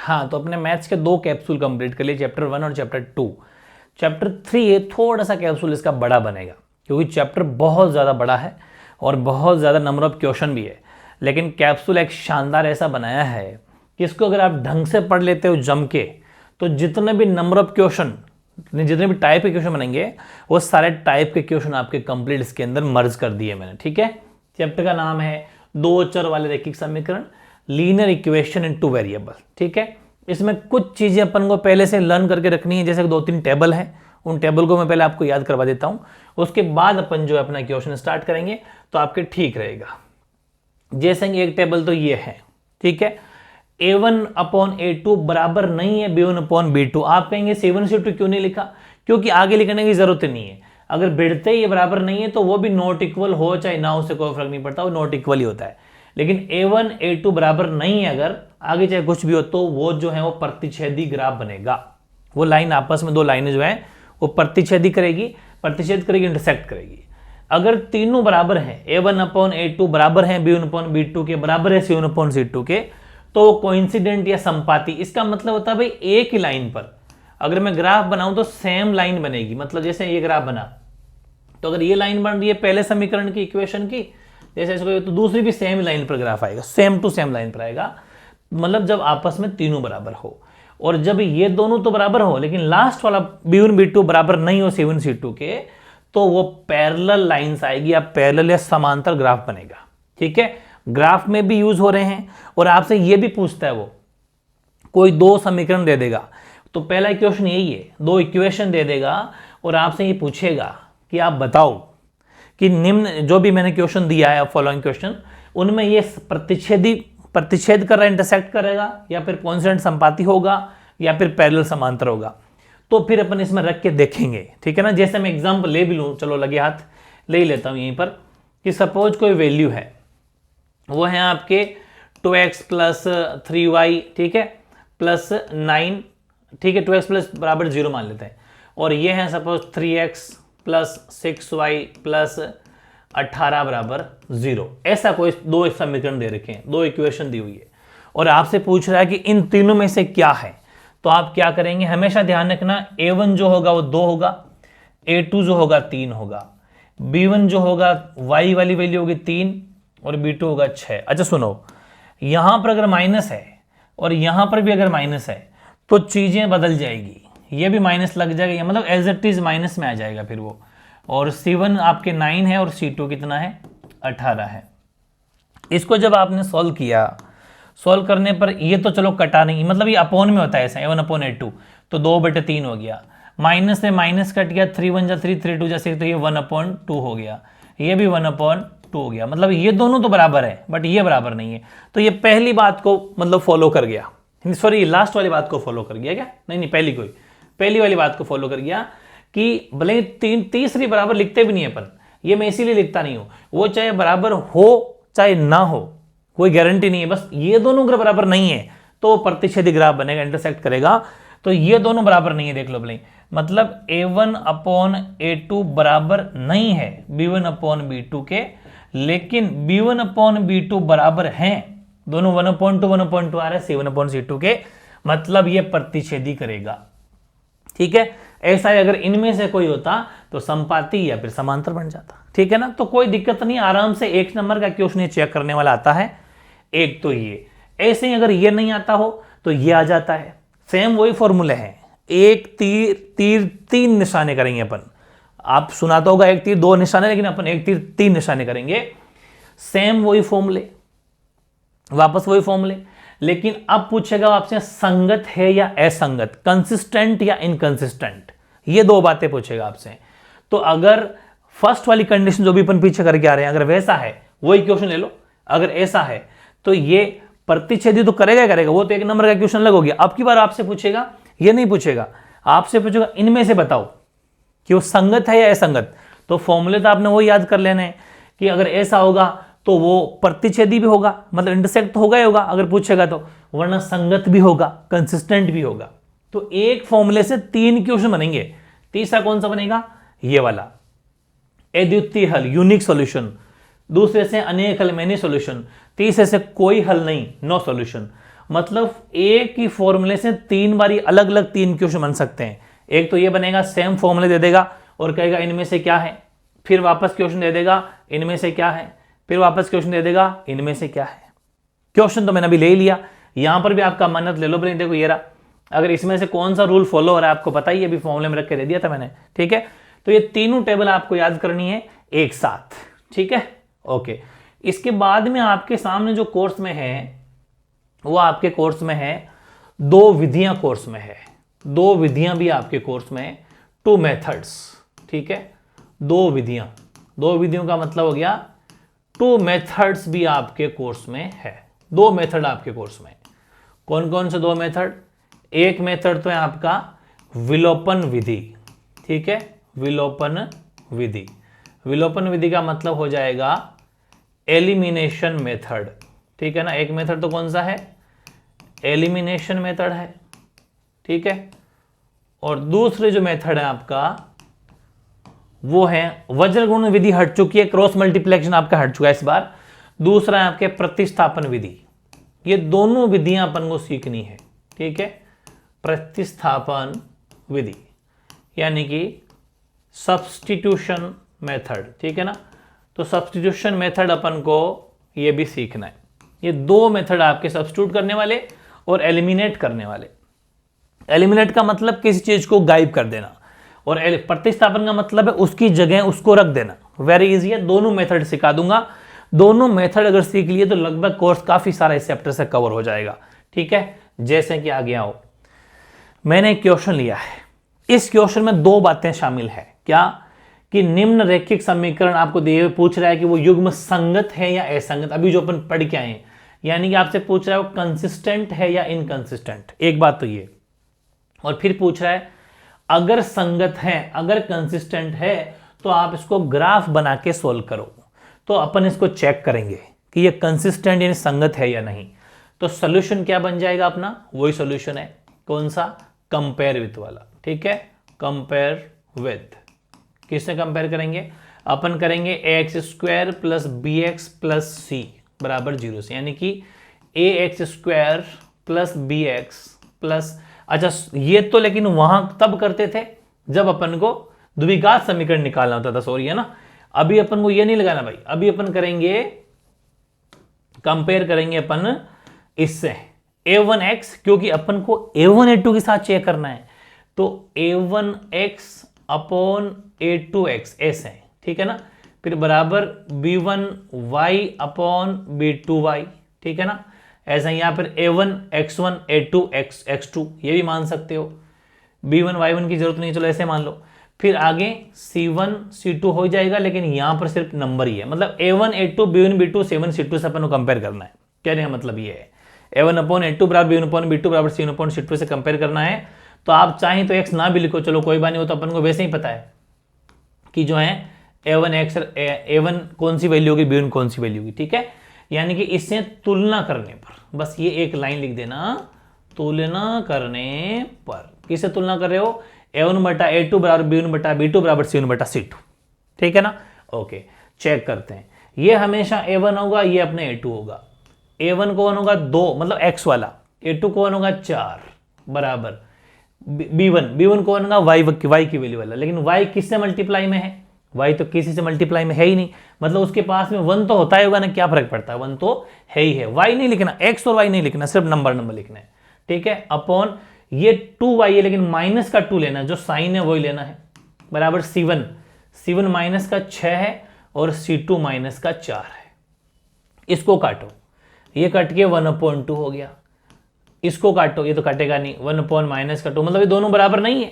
हाँ, तो अपने मैथ्स के 2 कैप्सूल कंप्लीट कर लिए, चैप्टर 1 और चैप्टर 2। चैप्टर 3 है, थोड़ा सा कैप्सूल इसका बड़ा बनेगा क्योंकि चैप्टर बहुत ज़्यादा बड़ा है और बहुत ज़्यादा नंबर ऑफ क्वेश्चन भी है। लेकिन कैप्सूल एक शानदार ऐसा बनाया है कि इसको अगर आप ढंग से पढ़ लेते हो जम के, तो जितने भी नंबर ऑफ क्वेश्चन, जितने भी टाइप के क्वेश्चन बनेंगे, वो सारे टाइप के क्वेश्चन आपके कंप्लीट इसके अंदर मर्ज कर दिए मैंने। ठीक है, चैप्टर का नाम है 2 चर वाले रैखिक समीकरण, लीनियर इक्वेशन इन 2 वेरिएबल। ठीक है, इसमें कुछ चीजें अपन को पहले से लर्न करके रखनी है, जैसे 2-3 टेबल है, उन टेबल को मैं पहले आपको याद करवा देता हूं, उसके बाद अपन जो अपना क्वेश्चन स्टार्ट करेंगे तो आपके ठीक रहेगा। जैसे कि एक टेबल तो ये है, ठीक है, a1/a2 बराबर नहीं है b1/b2। आप कहेंगे c1c2 क्यों नहीं लिखा? क्योंकि आगे लिखने की जरूरत नहीं है। अगर बढ़ते ही बराबर नहीं है तो वो भी नॉट इक्वल हो चाहे ना, उससे कोई फर्क नहीं पड़ता, वो नॉट इक्वल ही होता है। लेकिन a1 a2 बराबर नहीं है, अगर आगे चाहे कुछ भी हो, तो वो जो है वो प्रतिच्छेदी ग्राफ बनेगा। वो लाइन आपस में 2 लाइनें जो है वो प्रतिच्छेद करेगी, इंटरसेक्ट करेगी। अगर तीनों बराबर हैं, a1/a2 बराबर है b1/b2 के, बराबर है c1/c2 के, तो वो कोइंसिडेंट या संपाती। इसका मतलब होता है भाई एक ही लाइन पर अगर मैं ग्राफ बनाऊं तो सेम लाइन बनेगी। मतलब जैसे ये ग्राफ बना, तो अगर ये लाइन बन रही है पहले समीकरण की इक्वेशन की, जैसे इसको, तो दूसरी भी सेम लाइन पर ग्राफ आएगा, सेम टू सेम लाइन पर आएगा। मतलब जब आपस में तीनों बराबर हो, और जब ये दोनों तो बराबर हो लेकिन लास्ट वाला b1 b2 बराबर नहीं हो c1 c2 के, तो वो पैरेलल लाइंस आएगी या पैरेलल या समांतर ग्राफ बनेगा। ठीक है, ग्राफ में भी यूज हो रहे हैं। और आपसे ये भी पूछता है, वो कोई 2 समीकरण दे देगा, तो पहला इक्वेशन यही है, 2 इक्वेशन दे देगा और आपसे ये पूछेगा कि आप बताओ कि निम्न जो भी मैंने क्वेश्चन दिया है, फॉलोइंग क्वेश्चन, उनमें ये प्रतिच्छेद कर रहा है, इंटरसेक्ट करेगा, या फिर कोइंसिडेंट संपाती होगा, या फिर पैरेलल समांतर होगा। तो फिर अपन इसमें रख के देखेंगे। ठीक है ना, जैसे मैं एग्जांपल ले भी लूं, चलो लगे हाथ ले ही लेता हूं यहीं पर, कि सपोज कोई वैल्यू है, वो है आपके 2x + 3y, ठीक है, प्लस 9, ठीक है, 2x प्लस बराबर 0 मान लेते हैं, और ये है सपोज 3x + 6y + 18 बराबर 0। ऐसा कोई 2 समीकरण दे रखे हैं, 2 इक्वेशन दी हुई है, और आपसे पूछ रहा है कि इन तीनों में से क्या है। तो आप क्या करेंगे, हमेशा ध्यान रखना, a1 जो होगा वो 2 होगा, a2 जो होगा 3 होगा, b1 जो होगा y वाली वैल्यू होगी 3, और b2 होगा 6। अच्छा सुनो, यहां पर अगर माइनस है और यहां पर भी अगर माइनस है तो चीजें बदल जाएगी, ये भी माइनस लग जाएगा, मतलब एज इट इज माइनस में आ जाएगा फिर वो। और c1 आपके 9 है और c2 कितना है, 18 है। इसको जब आपने सॉल्व किया, सॉल्व करने पर ये तो चलो कटा नहीं, मतलब ये अपॉन में होता है ऐसा, a1/a2, तो 2/3 हो गया, माइनस से माइनस कट गया, 3 1 जा 3, 3 2 जा 6, तो ये 1/2 हो गया, ये भी 1/2 हो गया। मतलब ये दोनों तो बराबर है बट ये बराबर नहीं है। तो ये पहली बात को मतलब फॉलो कर गया, सॉरी लास्ट वाली बात को फॉलो कर गया क्या, नहीं पहली वाली बात को फॉलो कर गया कि भले तीसरी बराबर लिखते भी नहीं है अपन, ये मैं इसीलिए लिखता नहीं हूं, वो चाहे बराबर हो चाहे ना हो, कोई गारंटी नहीं है, बस ये दोनों अगर बराबर नहीं है तो प्रतिच्छेदी ग्राफ बनेगा, इंटरसेक्ट करेगा। तो ये दोनों बराबर नहीं है, देख लो भले, मतलब a1/a2 बराबर नहीं है b1/b2 के, लेकिन b1/b2 बराबर हैं, दोनों 1/2 1/2 आ रहा है c1/c2 के, मतलब ये प्रतिच्छेदी करेगा। ठीक है, ऐसा है, अगर इनमें से कोई होता तो संपाती या फिर समांतर बन जाता। ठीक है ना, तो कोई दिक्कत नहीं, आराम से 1 नंबर का क्वेश्चन चेक करने वाला आता है। एक तो ये, ऐसे ही अगर ये नहीं आता हो तो ये आ जाता है, सेम वही फॉर्मूले हैं, एक तीर 3 निशाने करेंगे अपन। आप सुनाता होगा 1 तीर 2 निशाने, लेकिन अपन 1 तीर 3 निशाने करेंगे, सेम वही फॉर्मूले, वापस वही फॉर्मूले। लेकिन अब पूछेगा आपसे संगत है या असंगत, कंसिस्टेंट या इनकंसिस्टेंट, ये 2 बातें पूछेगा आपसे। तो अगर फर्स्ट वाली कंडीशन जो भी अपन पीछे करके आ रहे हैं, अगर वैसा है वही क्वेश्चन ले लो, अगर ऐसा है तो ये प्रतिच्छेदी तो करेगा, वो तो 1 नंबर का क्वेश्चन लग हो गया। अब की बार आपसे पूछेगा, ये नहीं पूछेगा, आपसे पूछेगा इनमें से बताओ कि वो संगत है या असंगत। तो फॉर्मूले तो आपने वो याद कर लेने हैं कि अगर ऐसा होगा तो वो प्रतिच्छेदी भी होगा, मतलब इंटरसेक्ट तो होगा ही होगा अगर पूछेगा तो, वरना संगत भी होगा, कंसिस्टेंट भी होगा। तो एक फॉर्मूले से 3 क्वेश्चन बनेंगे। तीसरा कौन सा बनेगा, ये वाला, अद्वितीय हल, यूनिक सॉल्यूशन। दूसरे से अनेक हल, मैनी सॉल्यूशन। तीसरे से कोई हल नहीं, नो सॉल्यूशन। मतलब एक ही फॉर्मूले से 3 बारी अलग अलग 3 क्वेश्चन बन सकते हैं। एक तो ये बनेगा, सेम फॉर्मूले दे देगा और कहेगा इनमें से क्या है, फिर वापस क्वेश्चन दे देगा इनमें से क्या है, फिर वापस क्वेश्चन दे देगा इनमें से क्या है। क्वेश्चन तो मैंने अभी ले लिया, यहां पर भी आपका मन्नत ले लो। भाई देखो ये रहा, अगर इसमें से कौन सा रूल फॉलो हो रहा है आपको पता ही है, अभी फॉर्मूले में रख के दे दिया था मैंने, ठीक है। तो ये तीनों टेबल आपको याद करनी है एक साथ, ठीक है, ओके। इसके बाद में आपके सामने जो कोर्स में है वो आपके कोर्स में है 2 विधियां, कोर्स में है 2 विधियां भी आपके कोर्स में है, 2 मेथड्स, ठीक है। 2 विधियों का मतलब हो गया 2 मेथड्स भी आपके कोर्स में है। 2 मेथड आपके कोर्स में, कौन कौन से 2 मेथड? एक मेथड तो है आपका विलोपन विधि, ठीक है, विलोपन विधि। विलोपन विधि का मतलब हो जाएगा एलिमिनेशन मेथड, ठीक है ना। एक मेथड तो कौन सा है? एलिमिनेशन मेथड है, ठीक है। और दूसरे जो मेथड है आपका वो है वज्र गुण विधि, हट चुकी है, क्रॉस मल्टीप्लिकेशन आपका हट चुका है इस बार। दूसरा है आपके प्रतिस्थापन विधि। ये दोनों विधियां अपन को सीखनी है, ठीक है। प्रतिस्थापन विधि यानी कि सब्स्टिट्यूशन मेथड, ठीक है ना। तो सब्स्टिट्यूशन मेथड अपन को ये भी सीखना है। ये 2 मेथड आपके सब्स्टिट्यूट करने वाले और एलिमिनेट करने वाले। एलिमिनेट का मतलब किसी चीज को गायब कर देना, और प्रतिस्थापन का मतलब है उसकी जगह उसको रख देना। वेरी इजी है, दोनों मेथड सिखा दूंगा। दोनों मेथड अगर सीख लिए तो लगभग कोर्स काफी सारा इस चैप्टर से कवर हो जाएगा, ठीक है। जैसे कि आगे आओ, मैंने एक क्वेश्चन लिया है, इस क्वेश्चन में 2 बातें शामिल है। क्या? कि निम्न रैखिक समीकरण आपको दिए हुए पूछ रहा है कि वो युग्म संगत है या असंगत, अभी जो अपन पढ़ के आए हैं, यानी कि आपसे पूछ रहा है वो कंसिस्टेंट है या इनकंसिस्टेंट, एक बात तो ये। और फिर पूछ रहा है अगर संगत है, अगर कंसिस्टेंट है तो आप इसको ग्राफ बना के सोल्व करो। तो अपन इसको चेक करेंगे कि ये कंसिस्टेंट यानी संगत है या नहीं। तो सोल्यूशन क्या बन जाएगा अपना? वही सोल्यूशन है, कौन सा? कंपेयर विथ वाला, ठीक है। कंपेयर विथ, किससे कंपेयर करेंगे? अपन करेंगे ax² plus bx plus c बराबर 0 से, यानी कि ax² प्लस bx प्लस, अच्छा ये तो लेकिन वहां तब करते थे जब अपन को द्विघात समीकरण निकालना होता था, सॉरी है ना। अभी अपन को ये नहीं लगाना भाई, अभी अपन करेंगे कंपेयर करेंगे अपन इससे a1x, क्योंकि अपन को a1 a2 के साथ चेक करना है। तो a1x अपॉन a2x ऐसे है, ठीक है ना। फिर बराबर b1y अपॉन b2y, ठीक है ना। ऐसा यहां पर a1 x1 a2 x2 ये भी मान सकते हो। b1 y1 की जरूरत नहीं, चलो ऐसे मान लो। फिर आगे c1 c2 हो जाएगा, लेकिन यहां पर सिर्फ नंबर ही है, मतलब a1 a2 b1 b2 c1 c2 से अपन को कंपेयर करना है। कहने का मतलब ये है a1 अपॉन a2 बराबर b1 अपॉन b2 बराबर c1 अपॉन c2 से कंपेयर करना है। तो आप चाहें तो x ना भी लिखो, चलो कोई बात नहीं, हो तो अपन को वैसे ही पता है कि जो है a1 कौन सी वैल्यू होगी, b1 कौन सी वैल्यू होगी, ठीक है। यानी कि इससे तुलना करने पर, बस ये एक लाइन लिख देना, तुलना करने पर। किससे तुलना कर रहे हो? a1 बटा a2 बराबर b1 बटा b2 बराबर c1 बटा c2, ठीक है ना। ओके, चेक करते हैं। ये हमेशा a1 होगा, ये अपने a2 होगा। a1 कौन होगा? 2, मतलब x वाला। a2 कौन होगा? 4 बराबर b1 कौन होगा? y की वैल्यू वाला। लेकिन y किससे मल्टीप्लाई में है? y तो किसी से मल्टीप्लाई में है ही नहीं, मतलब उसके पास में 1 तो होता ही होगा ना, क्या फर्क पड़ता है, 1 तो है ही है। y नहीं लिखना, x और y नहीं लिखना, सिर्फ नंबर लिखना है, ठीक है। अपॉन ये 2y है, लेकिन माइनस का 2 लेना, जो साइन है वही लेना है, बराबर c1 माइनस का 6 है और c2 माइनस का 4 है। इसको काटो, ये कट के 1/2 हो गया। इसको काटो, ये तो कटेगा नहीं, 1 माइनस का 2, मतलब ये दोनों बराबर नहीं है,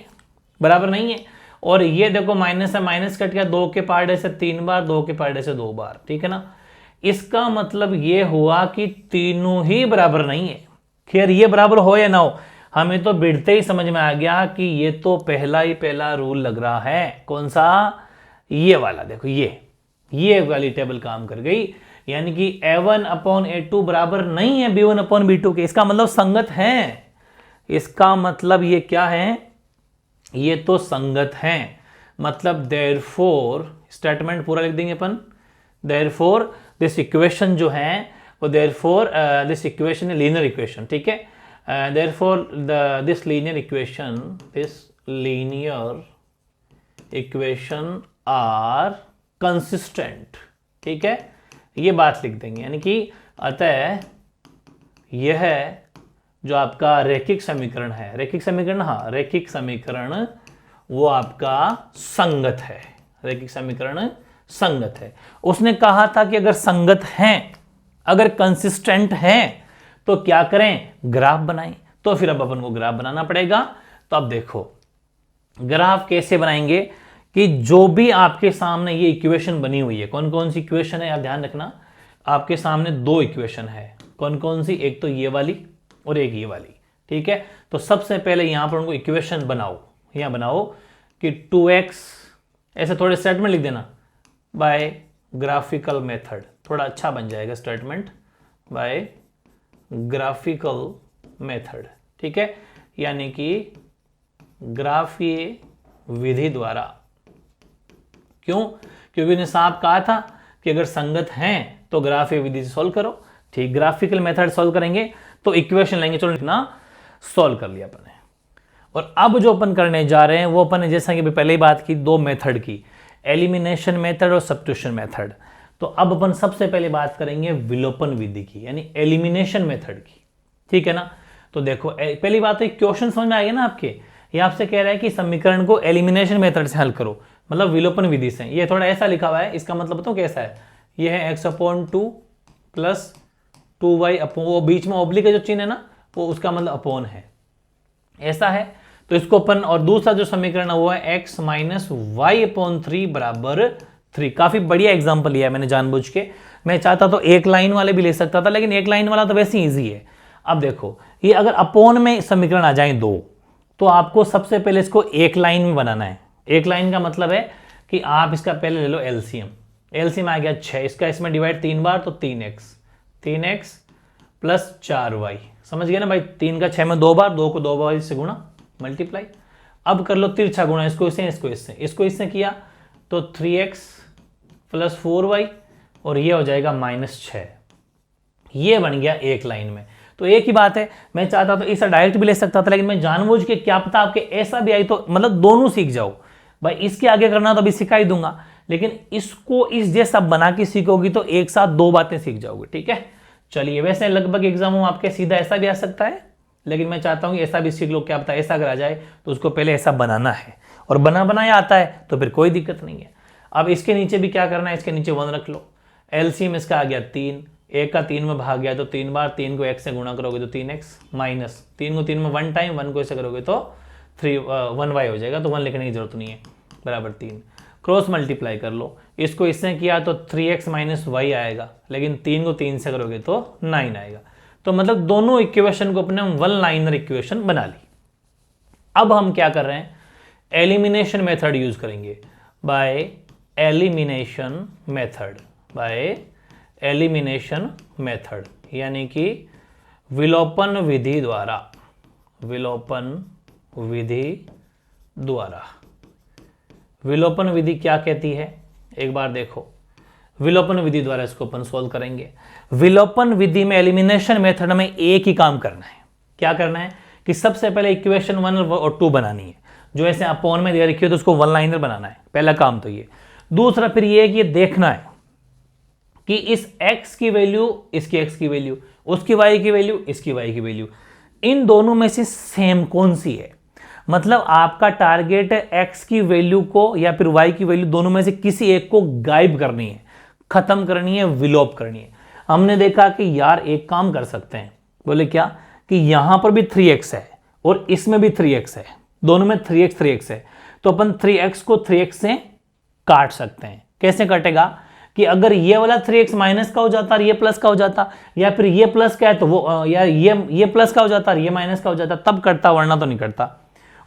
बराबर नहीं है। और ये देखो माइनस है, माइनस कट गया, 2 के पार्ट से 3 बार, 2 के पार्ट से 2 बार, ठीक है ना। इसका मतलब ये हुआ कि तीनों ही बराबर नहीं है। खैर ये बराबर हो या ना हो, हमें तो बिड़ते ही समझ में आ गया कि ये तो पहला रूल लग रहा है। कौन सा? ये वाला, देखो ये वाली टेबल काम कर गई, यानी कि a1 अपॉन a2 बराबर नहीं है b1 अपॉन b2 के। इसका मतलब संगत है, इसका मतलब ये क्या है? ये तो संगत है। मतलब देयरफॉर, स्टेटमेंट पूरा लिख देंगे अपन, देयरफॉर दिस इक्वेशन जो है वो देयरफॉर दिस इक्वेशन है लीनियर इक्वेशन, ठीक है। Therefore this linear equation are consistent, ठीक है, ये बात लिख देंगे। यानी कि अतः यह जो आपका रैखिक समीकरण है, रैखिक समीकरण, हाँ रैखिक समीकरण वो आपका संगत है, रैखिक समीकरण संगत है। उसने कहा था कि अगर संगत हैं, अगर कंसिस्टेंट हैं, तो क्या करें, ग्राफ बनाएं। तो फिर अब अपन को ग्राफ बनाना पड़ेगा। तो अब देखो ग्राफ कैसे बनाएंगे कि जो भी आपके सामने ये इक्वेशन बनी हुई है, कौन कौन सी इक्वेशन है आप ध्यान रखना, आपके सामने दो इक्वेशन है, कौन कौन सी, एक तो ये वाली और एक ये वाली, ठीक है। तो सबसे पहले यहां पर उनको इक्वेशन बनाओ, यहां बनाओ कि 2x, ऐसे थोड़े स्टेटमेंट लिख देना, बाय ग्राफिकल मेथड, थोड़ा अच्छा बन जाएगा स्टेटमेंट, बाय ग्राफिकल मेथड, ठीक है। यानी कि ग्राफीय विधि द्वारा, क्यों, क्योंकि उसने साफ कहा था कि अगर संगत हैं तो ग्राफीय विधि से सॉल्व करो, ठीक। ग्राफिकल मेथड सॉल्व करेंगे तो इक्वेशन लेंगे, चलो इतना सॉल्व कर लिया अपन ने। और अब जो अपन करने जा रहे हैं वो अपन ने, जैसा कि पहले ही बात की, दो मेथड की, एलिमिनेशन मेथड और सब्स्टिट्यूशन मेथड। तो अब अपन सबसे पहले बात करेंगे विलोपन विधि की, यानी एलिमिनेशन मेथड की, ठीक है ना। तो देखो पहली बात तो क्वेश्चन समझ में आ गया ना आपके, ये आपसे कह रहा है कि समीकरण को एलिमिनेशन मेथड से हल करो, मतलब विलोपन विधि से। ये थोड़ा ऐसा लिखा हुआ है, इसका मतलब बताओ कैसा है, ये है x/2 प्लस 2y अपॉन, वो बीच में ऑब्लिक का जो चिन्ह है ना, वो उसका मतलब अपॉन है, ऐसा है। तो इसको अपन, और दूसरा जो समीकरण है वो है x माइनस वाई अपॉन 3 बराबर 3। काफी बढ़िया एग्जांपल लिया है मैंने जानबूझ के, मैं चाहता तो एक लाइन वाले भी ले सकता था, लेकिन एक लाइन वाला तो वैसे ही ईजी है। अब देखो ये अगर अपॉन में समीकरण आ जाए दो, तो आपको सबसे पहले इसको एक लाइन में बनाना है। एक लाइन का मतलब है कि आप इसका पहले ले लो एलसीएम, एलसीएम आ गया 6, इसका इसमें डिवाइड 3 बार तो 3x प्लस 4y, समझ गए ना भाई, 3 का 6 में 2 बार, 2 को 2 बार से गुणा, मल्टीप्लाई। अब कर लो तिरछा गुणा, इसको इससे, इसको इससे, इसको इससे किया तो 3x प्लस 4y, और ये हो जाएगा -6। ये बन गया एक लाइन में। तो एक ही बात है, मैं चाहता तो इसे डायरेक्ट भी ले सकता था, लेकिन मैं जानबूझ के, क्या पता आपके ऐसा भी आई तो मतलब दोनों सीख जाओ भाई, इसके आगे करना तो अभी सिखा ही दूंगा, लेकिन इसको इस जैसा बना के सीखोगी तो एक साथ दो बातें सीख जाओगे, ठीक है। चलिए, वैसे लगभग एग्जाम में आपके सीधा ऐसा भी आ सकता है, लेकिन मैं चाहता हूं ऐसा भी सीख लो, क्या पता ऐसा अगर आ जाए तो उसको पहले ऐसा बनाना है, और बनाया आता है तो फिर कोई दिक्कत नहीं है। अब इसके नीचे भी क्या करना है, इसके नीचे 1 रख लो, एलसीएम इसका आ गया 3, एक का 3 में भाग गया तो 3 बार, 3 को x से गुणा करोगे तो 3x, माइनस 3 को 3 में 1 टाइम, 1 को ऐसे करोगे तो 1y हो जाएगा, तो 1 लिखने की जरूरत नहीं है, बराबर 3। क्रॉस मल्टीप्लाई कर लो, इसको इससे किया तो 3x माइनस वाई आएगा, लेकिन 3 को 3 से करोगे तो 9 आएगा। तो मतलब दोनों इक्वेशन को अपने वन लाइनर इक्वेशन बना ली। अब हम क्या कर रहे हैं, एलिमिनेशन मेथड यूज करेंगे, बाय एलिमिनेशन मेथड, यानी कि विलोपन विधि द्वारा। विलोपन विधि क्या कहती है, एक बार देखो, विलोपन विधि द्वारा इसको अपन सोल्व करेंगे। विलोपन विधि में, एलिमिनेशन मेथड में एक ही काम करना है, क्या करना है कि सबसे पहले इक्वेशन 1 और 2 बनानी है, जो ऐसे अपॉन में दे रखी है तो उसको वन लाइनर बनाना है, पहला काम तो ये। दूसरा फिर ये है कि ये देखना है कि इस x की वैल्यू, इसकी x की वैल्यू, उसकी y की वैल्यू, इसकी y की वैल्यू, इन दोनों में से सेम कौन सी है। मतलब आपका टारगेट है x की वैल्यू को या फिर y की वैल्यू, दोनों में से किसी एक को गायब करनी है, खत्म करनी है, विलोप करनी है। हमने देखा कि यार एक काम कर सकते हैं, बोले क्या, कि यहां पर भी 3x है और इसमें भी 3x है, दोनों में 3x है, तो अपन 3x को 3x से काट सकते हैं। कैसे कटेगा कि अगर ये वाला 3x माइनस का हो जाता और ये प्लस का हो जाता, या फिर ये प्लस का है तो वो, या ये प्लस का हो जाता और ये माइनस का हो जाता, तब कटता, वरना तो नहीं कटता।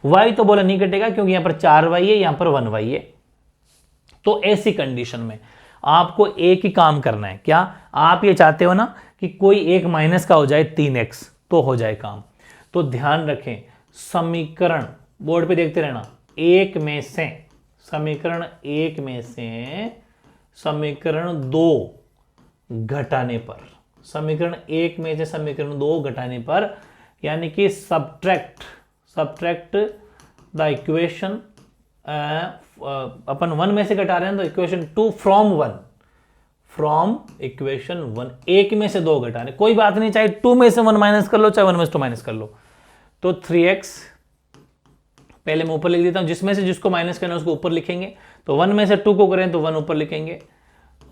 y तो बोला नहीं कटेगा क्योंकि यहां पर 4y है, यहां पर 1y है। तो ऐसी कंडीशन में आपको एक ही काम करना है, क्या आप ये चाहते हो ना कि कोई एक माइनस का हो जाए 3x, तो हो जाए काम। तो ध्यान रखें, समीकरण बोर्ड पे देखते रहना, एक में से समीकरण 1 में से समीकरण 2 घटाने पर, समीकरण 1 में से समीकरण 2 घटाने पर, यानी कि सब्ट्रैक्ट द इक्वेशन, अपन 1 में से घटा रहे हैं तो इक्वेशन 2 फ्रॉम इक्वेशन 1, 1 में से 2 घटाने, कोई बात नहीं, चाहे 2 में से 1 माइनस कर लो, चाहे 1 में से 2 माइनस कर लो। तो 3x पहले मैं ऊपर लिख देता हूं, जिसमें से जिसको माइनस करना है उसको ऊपर लिखेंगे। तो 1 में से 2 को करें तो 1 ऊपर लिखेंगे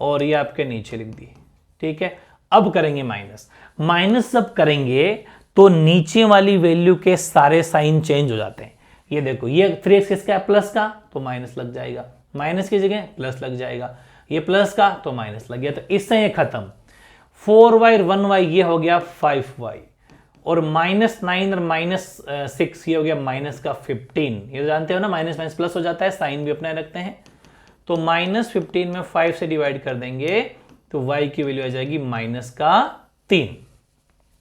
और ये आपके नीचे लिख दी, ठीक है। अब करेंगे माइनस जब करेंगे तो नीचे वाली वैल्यू के सारे साइन चेंज हो जाते हैं। ये देखो, ये 3x किसका है, प्लस का, तो माइनस लग जाएगा, माइनस की जगह प्लस लग जाएगा, ये प्लस का तो माइनस लग गया, तो इससे ये खत्म। 4y और 1y ये हो गया 5y, और -9 और -6 ये हो गया माइनस का 15। ये जानते हो ना, माइनस माइनस प्लस हो जाता है, साइन भी अपना रखते हैं। तो -15 में 5 से डिवाइड कर देंगे तो y की वैल्यू आ जाएगी -3।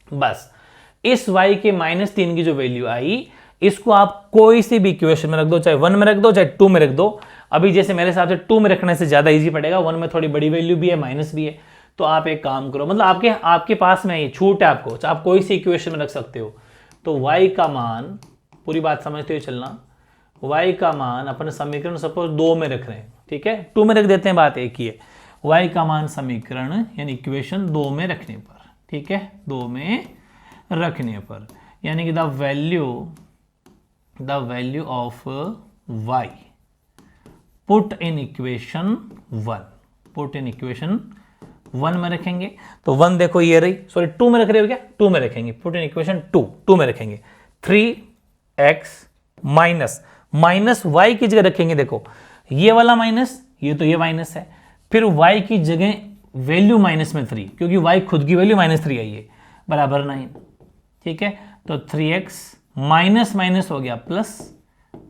बस इस y के -3 की जो वैल्यू आई, इसको आप कोई सी भी इक्वेशन में रख दो, चाहे 1 में रख दो, चाहे 2 में रख दो। अभी जैसे मेरे हिसाब से 2 में रखने से ज्यादा इजी पड़ेगा, 1 में थोड़ी बड़ी वैल्यू भी है, माइनस भी है। तो आप एक काम करो, मतलब आपके पास में ये छूट है आपको, आप कोई सी इक्वेशन में रख सकते हो। तो y का मान, पूरी बात समझते हुए चलना, y का मान अपने समीकरण सपोज 2 में रख रहे हैं, ठीक है, 2 में रख देते हैं, बात एक ही है। y का मान समीकरण यानी इक्वेशन 2 में रखने पर, ठीक है, 2 में रखने पर, यानी कि the value of y put in equation 1 में रखेंगे। तो 1 देखो ये रही, सॉरी 2 में रख रहे हो क्या, 2 में रखेंगे, पुट इन इक्वेशन 2 में रखेंगे। 3x माइनस y की जगह रखेंगे, देखो ये वाला माइनस, ये तो ये माइनस है, फिर y की जगह वैल्यू माइनस में 3, क्योंकि y खुद की वैल्यू -3 आई है, बराबर 9, ठीक है। तो 3x माइनस हो गया प्लस,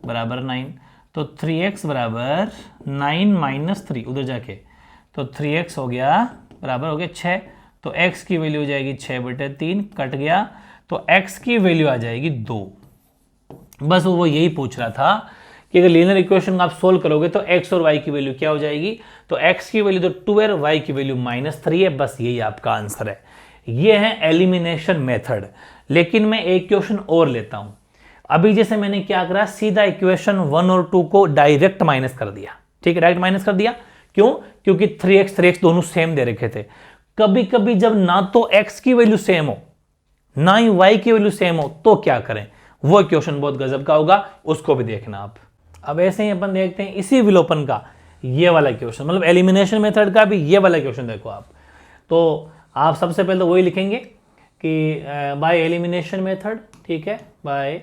बराबर 9। तो 3x बराबर 9 - 3 उधर जाके, तो 3x हो गया बराबर हो गया 6। तो x की वैल्यू हो जाएगी 6/3, कट गया, तो x की वैल्यू आ जाएगी 2। बस वो यही पूछ रहा था कि अगर लीनियर इक्वेशन आप सोल्व करोगे तो x और y की वैल्यू क्या हो जाएगी। तो x की वैल्यू तो 2 है, y की वैल्यू -3 है, बस यही आपका आंसर है। ये है एलिमिनेशन मेथड। लेकिन मैं एक क्वेश्चन और लेता हूं। अभी जैसे मैंने क्या करा, सीधा इक्वेशन 1 और 2 को डायरेक्ट माइनस कर दिया, ठीक है, डायरेक्ट माइनस कर दिया। क्यों? क्योंकि 3x दोनों सेम दे रखे थे। कभी कभी जब ना तो x की वैल्यू सेम हो ना ही y की वैल्यू सेम हो तो क्या करें, वो क्वेश्चन बहुत गजब का होगा, उसको भी देखना आप। अब ऐसे ही अपन देखते हैं इसी विलोपन का ये वाला क्वेश्चन, मतलब एलिमिनेशन मेथड का भी ये वाला क्वेश्चन देखो आप। तो आप सबसे पहले तो वही लिखेंगे कि बाय एलिमिनेशन मेथड, ठीक है, बाय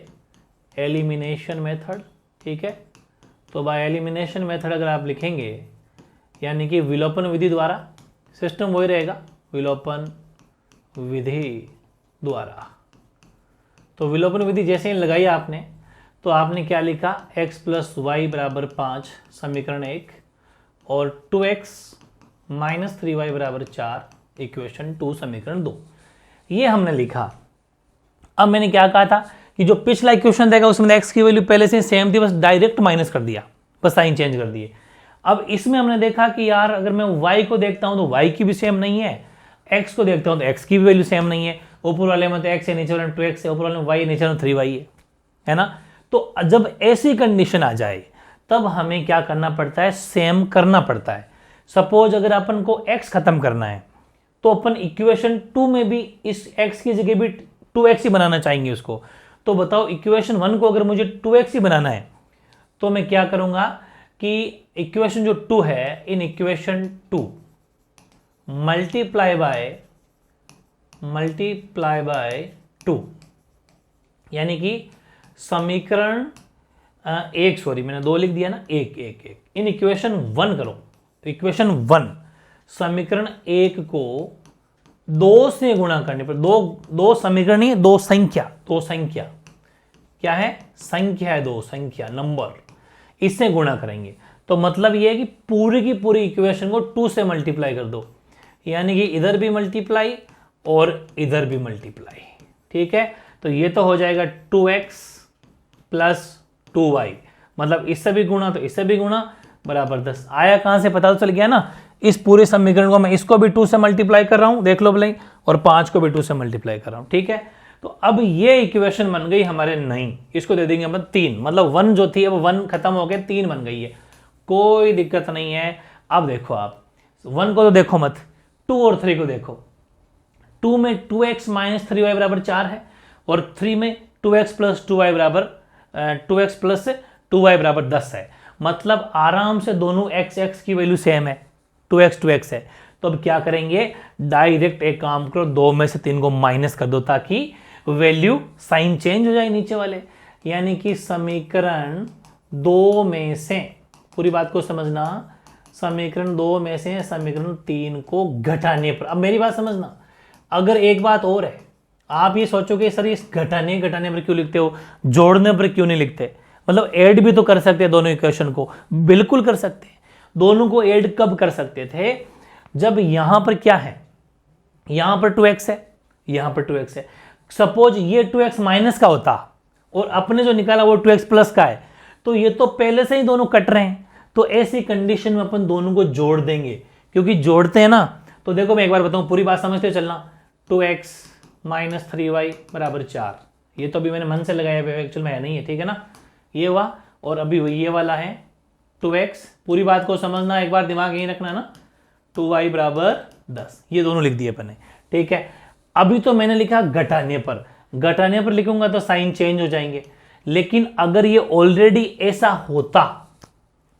एलिमिनेशन मेथड, ठीक है। तो बाय एलिमिनेशन मेथड अगर आप लिखेंगे यानी कि विलोपन विधि द्वारा, सिस्टम वही रहेगा, विलोपन विधि द्वारा। तो विलोपन विधि जैसे ही लगाई आपने तो आपने क्या लिखा, x + y = 5 समीकरण 1 और 2x - 3y = 4 इक्वेशन 2 समीकरण 2, ये हमने लिखा। अब मैंने क्या कहा था कि जो पिछला इक्वेशन देगा उसमें x की वैल्यू पहले से सेम थी, बस डायरेक्ट माइनस कर दिया, बस साइन चेंज कर दिए। अब इसमें हमने देखा कि यार अगर मैं y को देखता हूं तो y की भी सेम नहीं है, x को देखता हूं तो x की भी वैल्यू सेम नहीं है। ऊपर वाले में तो x है, नीचे वाले में 2x है, ऊपर वाले में y है, नीचे वाले में 3y है ना। तो जब ऐसी कंडीशन आ जाए तब हमें क्या करना पड़ता है, सेम करना पड़ता है। सपोज अगर अपन को x खत्म करना है तो अपन इक्वेशन 2 में भी इस x की जगह भी 2x ही बनाना चाहेंगे उसको। तो बताओ इक्वेशन 1 को अगर मुझे 2x ही बनाना है तो मैं क्या करूंगा कि इक्वेशन जो 2 है, इन इक्वेशन 2 मल्टीप्लाई बाय 2, यानी कि समीकरण 1, सॉरी मैंने 2 लिख दिया ना, 1 इन इक्वेशन 1 करो। इक्वेशन 1 समीकरण 1 को 2 से गुणा करने पर, दो समीकरण नहीं, दो संख्या क्या है, संख्या है, 2 संख्या नंबर, इससे गुणा करेंगे। तो मतलब ये है कि पूरी की पूरी इक्वेशन को 2 से मल्टीप्लाई कर दो, यानी कि इधर भी मल्टीप्लाई और इधर भी मल्टीप्लाई, ठीक है। तो ये तो हो जाएगा 2x + 2y, मतलब इससे भी गुणा तो इससे भी गुणा, बराबर 10 आया। कहां से पता तो चल गया ना, इस पूरे समीकरण को मैं इसको भी 2 से मल्टीप्लाई कर रहा हूं, देख लो भले, और 5 को भी 2 से मल्टीप्लाई कर रहा हूं, ठीक है। तो अब ये इक्वेशन बन गई हमारे 9, इसको दे देंगे हम 3, मतलब 1 जो थी अब 1 खत्म हो गया, 3 बन गई है, कोई दिक्कत नहीं है। अब देखो आप 1 को तो देखो मत, 2 और 3 को देखो। 2 में 2x माइनस 3y बराबर 4 है, और 3 में 2x प्लस 2y बराबर 2x प्लस 2y बराबर 10 है। मतलब आराम से दोनों x की वैल्यू सेम है, 2x है। तो अब क्या करेंगे, डायरेक्ट एक काम करो, 2 में से 3 को माइनस कर दो ताकि वैल्यू साइन चेंज हो जाए नीचे वाले। यानी कि समीकरण 2 में से, पूरी बात को समझना, समीकरण 2 में से समीकरण 3 को घटाने पर, अब मेरी बात समझना, अगर एक बात और है, आप ये सोचोगे सर इस घटाने पर क्यों लिखते हो, जोड़ने पर क्यों नहीं लिखते, मतलब ऐड भी तो कर सकते हैं दोनों इक्वेशन को, बिल्कुल कर सकते हैं। दोनों को ऐड कब कर सकते थे, जब यहां पर क्या है, यहां पर 2x है, यहां पर 2x है। सपोज ये 2x माइनस का होता और अपने जो निकाला वो 2x प्लस का है, तो ये तो पहले से ही दोनों कट रहे हैं। तो ऐसी कंडीशन में अपन दोनों को जोड़ देंगे, क्योंकि जोड़ते हैं ना। तो देखो मैं एक बार बताऊं, पूरी बात समझते चलना। 2x माइनस 3y बराबर 4, ये तो अभी मैंने मन से लगाया, एक्चुअल में है नहीं है, ठीक है ना, ये हुआ। और अभी ये वाला है 2x, पूरी बात को समझना, एक बार दिमाग यही रखना ना, 2y बराबर 10, ये दोनों लिख दिए अपने, ठीक है। अभी तो मैंने लिखा घटाने पर लिखूंगा तो साइन चेंज हो जाएंगे, लेकिन अगर ये ऑलरेडी ऐसा होता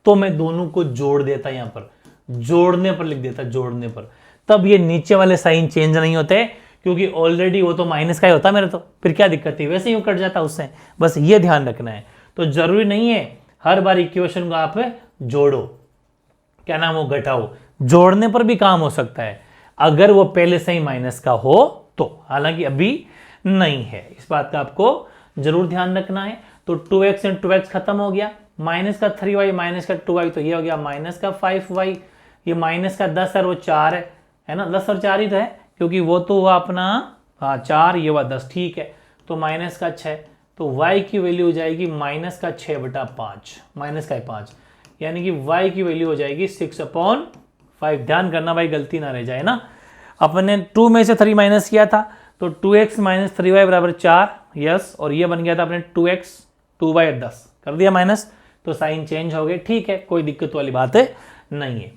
तो मैं दोनों को जोड़ देता, यहां पर जोड़ने पर लिख देता, जोड़ने पर, तब ये नीचे वाले साइन चेंज नहीं होते, क्योंकि ऑलरेडी वो तो माइनस का ही होता मेरे, तो फिर क्या दिक्कत थी, वैसे ही कट जाता उससे। बस ये ध्यान रखना है। तो जरूरी नहीं है हर बार इक्वेशन को आप जोड़ो, क्या नाम हो, घटाओ, जोड़ने पर भी काम हो सकता है अगर वो पहले से ही माइनस का हो तो, हालांकि अभी नहीं है, इस बात का आपको जरूर ध्यान रखना है। तो 2x एंड 2x खत्म हो गया, माइनस का 3y माइनस का 2y, तो ये हो गया माइनस का 5y, ये माइनस का 10 और वो 4 है ना, 10 और 4 ही तो है, क्योंकि वो तो हुआ अपना 4, ये हुआ 10, ठीक है। तो माइनस का 6, तो y की वैल्यू हो जाएगी माइनस का 6/5, माइनस का 5, यानी कि y की वैल्यू हो जाएगी 6/5। ध्यान करना भाई, गलती ना रह जाए ना। अपने 2 में से 3 माइनस किया था, तो 2x माइनस 3y बराबर 4, यस, और ये बन गया था अपने 2x 2y 10, कर दिया माइनस, तो साइन चेंज हो गए, ठीक है, कोई दिक्कत वाली बात है नहीं है।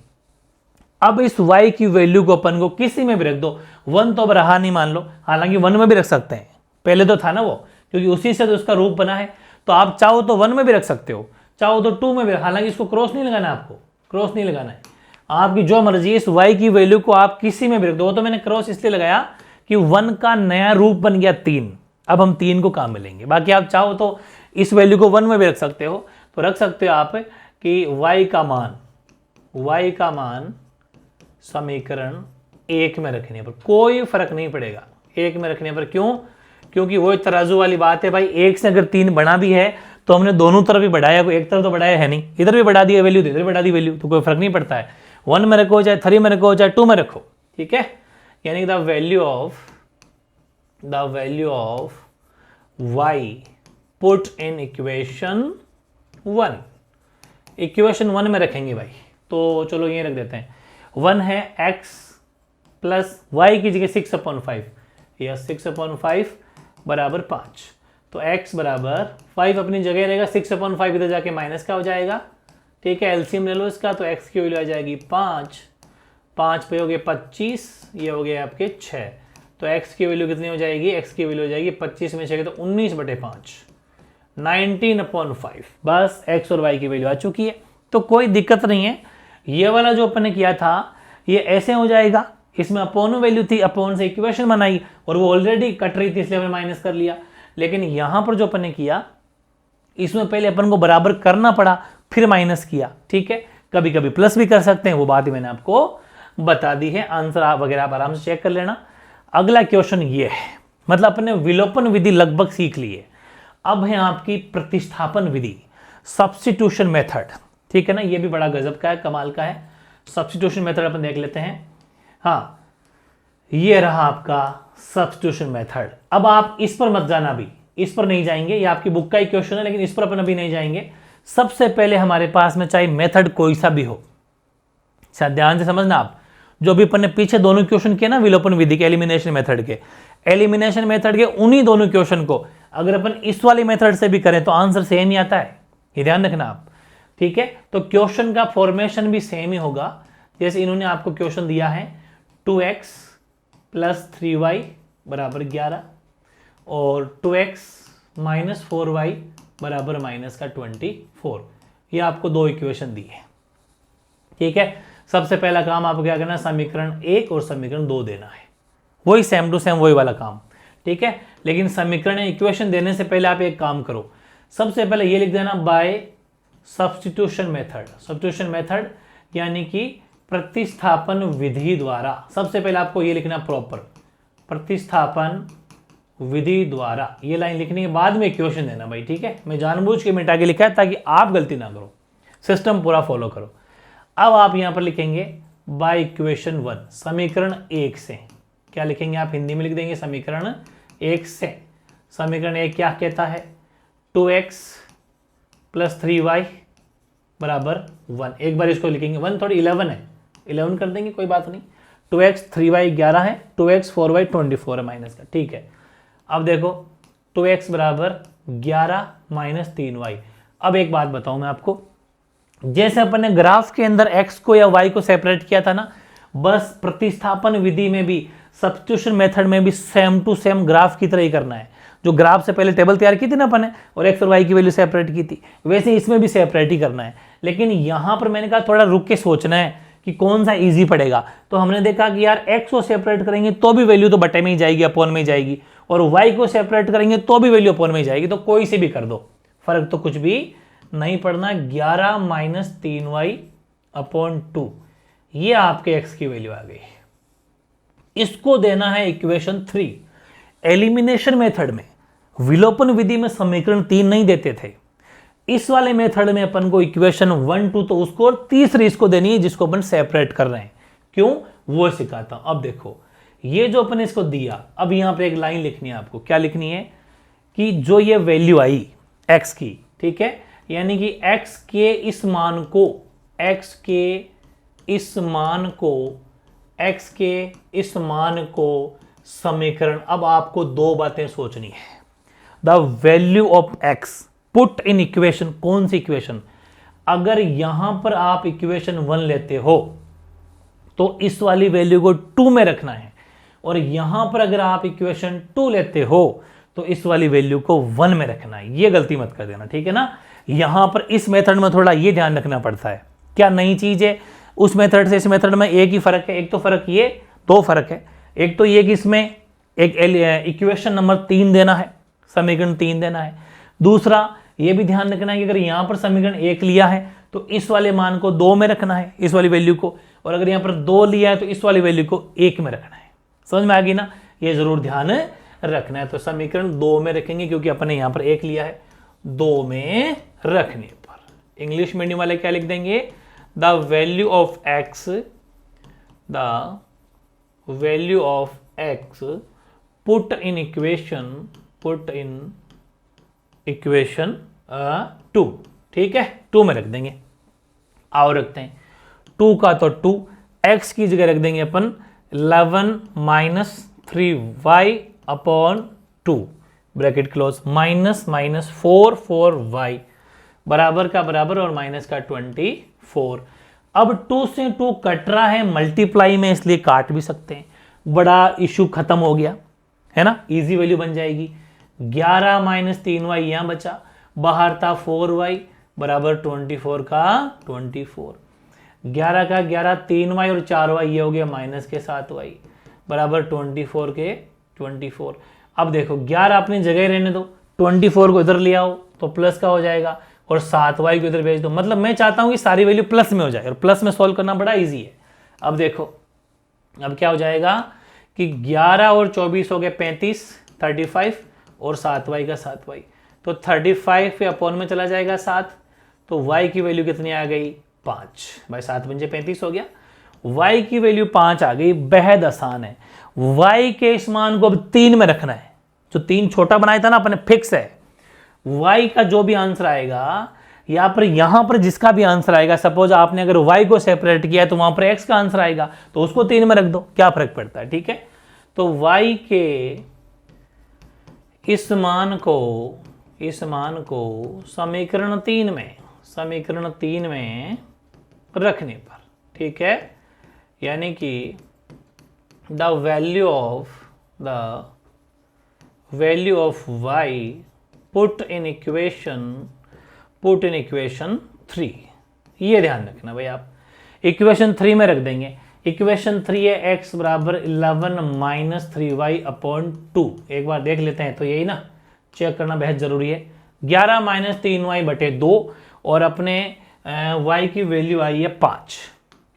अब इस y की वैल्यू को अपन को किसी में भी रख दो, 1 तो अब रहा नहीं मान लो, हालांकि 1 में भी रख सकते हैं, पहले तो था ना वो, क्योंकि उसी से तो उसका रूप बना है। तो आप चाहो तो 1 में भी रख सकते हो, चाहो तो 2 में भी, हालांकि इसको क्रॉस नहीं लगाना, आपको क्रॉस नहीं लगाना है, आपकी जो मर्जी। इस y की वैल्यू को आप किसी में भी रख दो, वो तो मैंने क्रॉस इसलिए लगाया कि 1 का नया रूप बन गया 3, अब हम 3 को काम मिलेंगे। बाकी आप चाहो तो इस वैल्यू को 1 में भी रख सकते हो, तो रख सकते हो आप कि y का मान समीकरण 1 में रखने पर कोई फर्क नहीं पड़ेगा, 1 में रखने पर। क्यों? क्योंकि वो तराजू वाली बात है भाई, 1 से अगर 3 बढ़ा भी है तो हमने दोनों तरफ ही बढ़ाया, कोई एक तरफ तो बढ़ाया है नहीं, इधर भी बढ़ा दिया वैल्यू तो इधर बढ़ा दी वैल्यू, तो कोई फर्क नहीं पड़ता है। 1 में रखो चाहे 3 में रखो चाहे 2 में रखो, ठीक है। यानी the value of y put in equation 1, equation 1 में रखेंगे भाई, तो चलो ये रख देते हैं। 1 है x प्लस y की जगह 6/5, या 6/5 बराबर 5, तो x बराबर 5 अपनी जगह रहेगा, 6/5 इधर जाके माइनस का हो जाएगा, ठीक है। एलसीएम ले लो इसका, तो x की वैल्यू आ जाएगी 5, 5 पे हो गए 25, ये हो गए आपके 6, तो x की वैल्यू कितनी हो जाएगी, x की वैल्यू हो जाएगी 25 में 6 तो 19/5, 19/5। बस x और y की वैल्यू आ चुकी है, तो कोई दिक्कत नहीं है। ये वाला जो अपन ने किया था ये ऐसे हो जाएगा, इसमें अपोन वैल्यू थी, अपोन से इक्वेशन बनाई और वो ऑलरेडी कट रही थी इसलिए हमने माइनस कर लिया। लेकिन यहां पर जो अपन ने किया, इसमें पहले अपन को बराबर करना पड़ा फिर माइनस किया, ठीक है। कभी कभी प्लस भी कर सकते हैं, वो बात ही मैंने आपको बता दी है। आंसर आप वगैरह आप आराम से चेक कर लेना। अगला क्वेश्चन ये है, मतलब अपने विलोपन विधि लगभग सीख लिए, अब है आपकी प्रतिस्थापन विधि, सब्स्टिट्यूशन मेथड, ठीक है ना। ये भी बड़ा गजब का है, कमाल का है। सब्स्टिट्यूशन मेथड अपन देख लेते हैं। हाँ, ये रहा आपका सब्स्टिट्यूशन मेथड। अब आप इस पर मत जाना, भी इस पर नहीं जाएंगे, ये आपकी बुक का ही क्वेश्चन है, लेकिन इस पर अपन अभी नहीं जाएंगे। सबसे पहले हमारे पास में चाहे मेथड कोई सा भी हो, ध्यान से समझना आप, जो भी अपन ने पीछे दोनों क्वेश्चन किए ना विलोपन विधि के, एलिमिनेशन मेथड के, उन्हीं दोनों क्वेश्चन को अगर अपन इस वाली मेथड से भी करें तो आंसर सेम ही आता है, ये ध्यान रखना आप, ठीक है। तो क्वेश्चन का फॉर्मेशन भी सेम ही होगा। जैसे इन्होंने आपको क्वेश्चन दिया है 2x + 3y = 11 और 2x - 4y = -24, ये आपको दो इक्वेशन दी है, ठीक है। सबसे पहला काम आपको क्या करना है, समीकरण 1 और समीकरण 2 देना है, वही सेम टू सेम वही वाला काम, ठीक है। लेकिन समीकरण इक्वेशन देने से पहले आप एक काम करो, सबसे पहले ये लिख देना बाय सब्स्टिट्यूशन मेथड, यानी कि प्रतिस्थापन विधि द्वारा। सबसे पहले आपको ये लिखना प्रॉपर, प्रतिस्थापन विधि द्वारा, ये लाइन लिखने के बाद में इक्वेशन देना भाई, ठीक है। मैं जानबूझ के मिटा के लिखा है ताकि आप गलती ना करो, सिस्टम पूरा फॉलो करो। अब आप यहां पर लिखेंगे बाय इक्वेशन 1, समीकरण 1 से। क्या लिखेंगे आप, हिंदी में लिख देंगे समीकरण 1 से। समीकरण 1 क्या कहता है, 2x + 3y = 1। एक बार इसको लिखेंगे, 1 थोड़ी 11 है, 11 कर देंगे, कोई बात नहीं। 2x 3y 11 है, 2x 4y 24 है माइनस का, ठीक है। अब देखो 2x = 11 - 3y। अब एक बात बताऊं मैं आपको, जैसे अपन ने ग्राफ के अंदर x को या y को सेपरेट किया था ना, बस प्रतिस्थापन विधि में भी, सब्स्टिट्यूशन मेथड में भी सेम टू सेम ग्राफ की तरह ही करना है। जो ग्राफ से पहले टेबल तैयार की थी ना अपन ने और x और y की वैल्यू सेपरेट की थी, वैसे इसमें भी सेपरेट ही करना है। लेकिन यहां पर मैंने कहा थोड़ा रुक के सोचना है कि कौन सा इजी पड़ेगा। तो हमने देखा कि यार x को सेपरेट करेंगे तो भी वैल्यू तो बटे में ही जाएगी, अपॉन में ही जाएगी, और y को सेपरेट करेंगे तो भी वैल्यू अपॉन में ही जाएगी। तो कोई से भी कर दो, फर्क तो कुछ भी नहीं पड़ना। 11 - 3y/2, ये आपके x की वैल्यू आ गई। इसको देना है इक्वेशन 3। एलिमिनेशन मेथड में, विलोपन विधि में समीकरण 3 नहीं देते थे, इस वाले मेथड में अपन को इक्वेशन 1, 2 तो उसको और तीसरी इसको देनी है जिसको अपन सेपरेट कर रहे हैं। क्यों, वो सिखाता हूं। अब देखो ये जो अपन इसको दिया, अब यहां पे एक लाइन लिखनी है आपको। क्या लिखनी है कि जो ये वैल्यू आई x की, ठीक है, यानी कि x के इस मान को समीकरण, अब आपको दो बातें सोचनी है। The value of x put in equation, कौन सी इक्वेशन, अगर यहां पर आप इक्वेशन 1 लेते हो तो इस वाली वैल्यू को 2 में रखना है, और यहां पर अगर आप इक्वेशन 2 लेते हो तो इस वाली वैल्यू को 1 में रखना है। ये गलती मत कर देना, ठीक है ना। यहां पर इस मेथड में थोड़ा ये ध्यान रखना पड़ता है। क्या नई चीज है, उस मेथड से इस मेथड में एक ही फर्क है। एक तो फर्क ये, दो फर्क है। एक तो ये कि इसमें एक इक्वेशन नंबर 3 देना है, समीकरण 3 देना है। दूसरा ये भी ध्यान रखना है कि अगर यहां पर समीकरण 1 लिया है तो इस वाले मान को 2 में रखना है, इस वाली वैल्यू को, और अगर यहां पर 2 लिया है तो इस वाली वैल्यू को 1 में रखना है। समझ में आ गई ना, ये जरूर ध्यान रखना है। तो समीकरण 2 में रखेंगे क्योंकि अपन ने यहां पर 1 लिया है, 2 में रखने पर इंग्लिश मीडियम वाले क्या लिख देंगे, the value of x put in equation 2, ठीक है, 2 में रख देंगे। आओ रखते हैं 2 का, तो 2 x की जगह रख देंगे अपन 11 - 3y/2 ब्रैकेट क्लोज, -4y बराबर का बराबर और माइनस का 24। अब 2 से 2 कट रहा है मल्टीप्लाई में, इसलिए काट भी सकते हैं। बड़ा इशू खत्म हो गया है ना, इजी वैल्यू बन जाएगी। 11 - 3y यहां बचा, बाहर था 4y बराबर 24 का 24, 11 का 11, 3y और 4y ये हो गया माइनस के 7y बराबर 24 के 24। अब देखो 11 अपनी जगह रहने दो, 24 को इधर ले आओ तो प्लस का हो जाएगा, और 7y को इधर भेज दो। मतलब मैं चाहता हूं कि सारी वैल्यू प्लस में हो जाए, और प्लस में सॉल्व करना बड़ा इजी है। अब देखो अब क्या हो जाएगा कि 11 और 24 हो गए 35, 35 और 7y का 7y, तो 35 पे अपॉन में चला जाएगा 7, तो y की वैल्यू कितनी आ गई 5, भाई 7 पंजे 35 हो गया। y की वैल्यू 5 आ गई, बेहद आसान है। y के इस मान को अब 3 में रखना है, जो 3 छोटा बनाया था ना अपने, फिक्स है। y का जो भी आंसर आएगा यहां पर जिसका भी आंसर आएगा, सपोज आपने अगर y को सेपरेट किया है तो वहां पर x का आंसर आएगा, तो उसको 3 में रख दो, क्या फर्क पड़ता है, ठीक है। तो y के इस मान को समीकरण 3 में रखने पर, ठीक है, यानी कि the value of y put in equation 3, ये ध्यान रखना भाई, आप इक्वेशन 3 में रख देंगे। इक्वेशन 3 है x बराबर 11 माइनस 3y अपॉन 2। एक बार देख लेते हैं, तो यही ना चेक करना बेहद जरूरी है। 11 माइनस 3y बटे 2 और अपने y की वैल्यू आई है 5।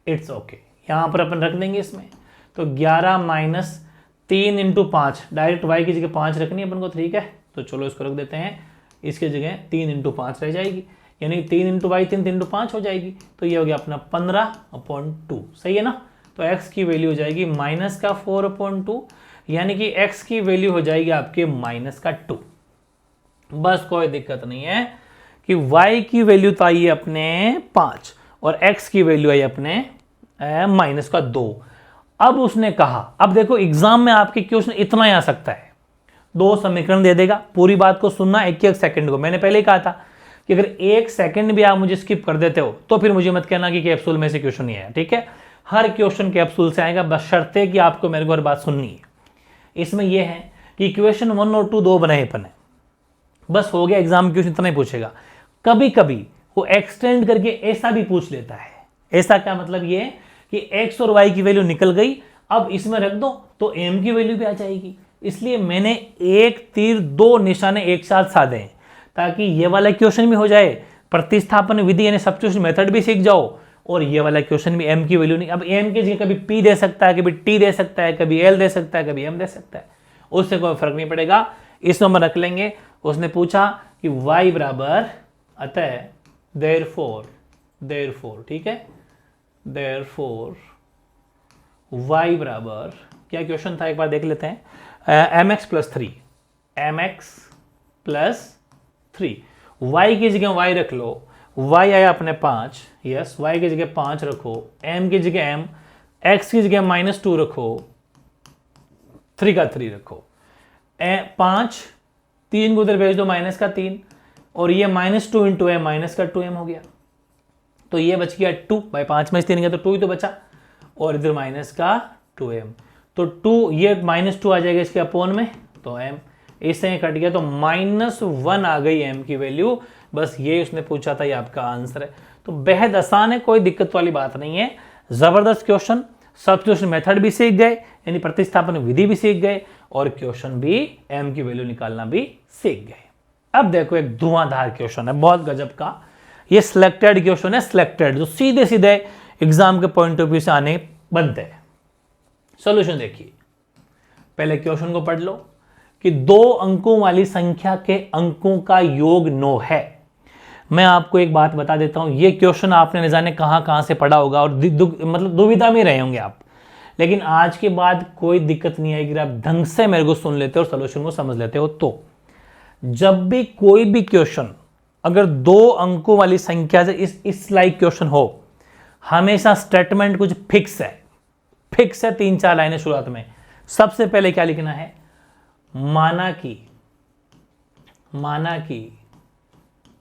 इट्स ओके, यहां पर अपन रख देंगे इसमें, तो 11 माइनस 3 इंटू 5, डायरेक्ट y की जगह 5 रखनी है अपन को, ठीक है। तो चलो इसको रख देते हैं, इसके जगह 3 इंटू 5 रह जाएगी, यानी 3 इंटू वाई 3 इंटू 5 हो जाएगी, तो ये हो गया अपना 15/2, सही है ना। तो x की वैल्यू हो जाएगी माइनस का 4/2, यानी कि x की वैल्यू हो जाएगी आपके माइनस का 2। बस कोई दिक्कत नहीं है कि y की वैल्यू तो आई है अपने 5 और x की वैल्यू आई अपने माइनस का 2। अब उसने कहा, अब देखो एग्जाम में आपके क्वेश्चन इतना ही आ सकता है, 2 समीकरण दे देगा, पूरी बात को सुनना एक सेकंड को। मैंने पहले ही कहा था कि अगर 1 सेकंड भी आप मुझे स्किप कर देते हो तो फिर मुझे मत कहना कि कैप्सूल में से क्वेश्चन नहीं आया, ठीक है। हर क्वेश्चन कैप्सूल से आएगा, बशर्ते कि आपको मेरे को हर बात सुननी है। इसमें यह है कि इक्वेशन 1 और 2 दो बनाए अपन है, बस हो गया, एग्जाम क्वेश्चन इतना ही पूछेगा। कभी कभी वो एक्सटेंड करके ऐसा भी पूछ लेता है। ऐसा क्या मतलब, ये कि x और y की वैल्यू निकल गई, अब इसमें रख दो तो m की वैल्यू भी आ जाएगी। इसलिए मैंने एक तीर 2 निशाने एक साथ साधे हैं, ताकि ये वाला क्वेश्चन भी हो जाए, प्रतिस्थापन विधि यानी सब्स्टिट्यूशन मेथड भी सीख जाओ, और ये वाला क्वेश्चन भी m की वैल्यू नहीं। अब m की जगह कभी p दे सकता है, कभी t दे सकता है, कभी l दे सकता है, कभी m दे सकता है, उससे कोई फर्क नहीं पड़ेगा। इस नंबर रख लेंगे। उसने पूछा कि y बराबर, अतः देयरफॉर, ठीक है, देयरफॉर y बराबर, क्या क्वेश्चन था एक बार देख लेते हैं, mx प्लस 3, y की जगह y रख लो, y आया अपने 5, यस, y की जगह 5 रखो, m की जगह m, x की जगह -2 रखो, 3 का 3 रखो, 5 3 को उधर भेज दो, माइनस का 3, और ये -2 इंटू m, माइनस का 2m हो गया, तो ये बच गया 2, भाई 5 में से 3 गया तो 2 ही तो बचा, और इधर माइनस का 2m, तो 2, ये -2 आ जाएगा इसके अपोन में, तो m, इससे कट गया तो -1 आ गई m की वैल्यू। बस ये उसने पूछा था, ये आपका आंसर है। तो बेहद आसान है, कोई दिक्कत वाली बात नहीं है, जबरदस्त क्वेश्चन। सब्स्टिट्यूशन मेथड भी सीख गए, यानी प्रतिस्थापन विधि भी सीख गए, और क्वेश्चन भी m की वैल्यू निकालना भी सीख गए। अब देखो एक धुआंधार क्वेश्चन है, बहुत गजब का, ये सिलेक्टेड क्वेश्चन है, सिलेक्टेड, जो सीधे सीधे एग्जाम के पॉइंट ऑफ व्यू से आने बनते हैं। सॉल्यूशन देखिए, पहले क्वेश्चन को पढ़ लो कि 2 अंकों वाली संख्या के अंकों का योग 9 है। मैं आपको एक बात बता देता हूं, ये क्वेश्चन आपने न जाने कहां से पढ़ा होगा, और मतलब दुविधा में रहे होंगे आप, लेकिन आज के बाद कोई दिक्कत नहीं आएगी, आप ढंग से मेरे को सुन लेते हो और सॉल्यूशन को समझ लेते हो। तो जब भी कोई भी क्वेश्चन अगर 2 अंकों वाली संख्या से इस लाइक क्वेश्चन हो, हमेशा स्टेटमेंट कुछ फिक्स है 3-4 लाइनें शुरुआत में। सबसे पहले क्या लिखना है, माना कि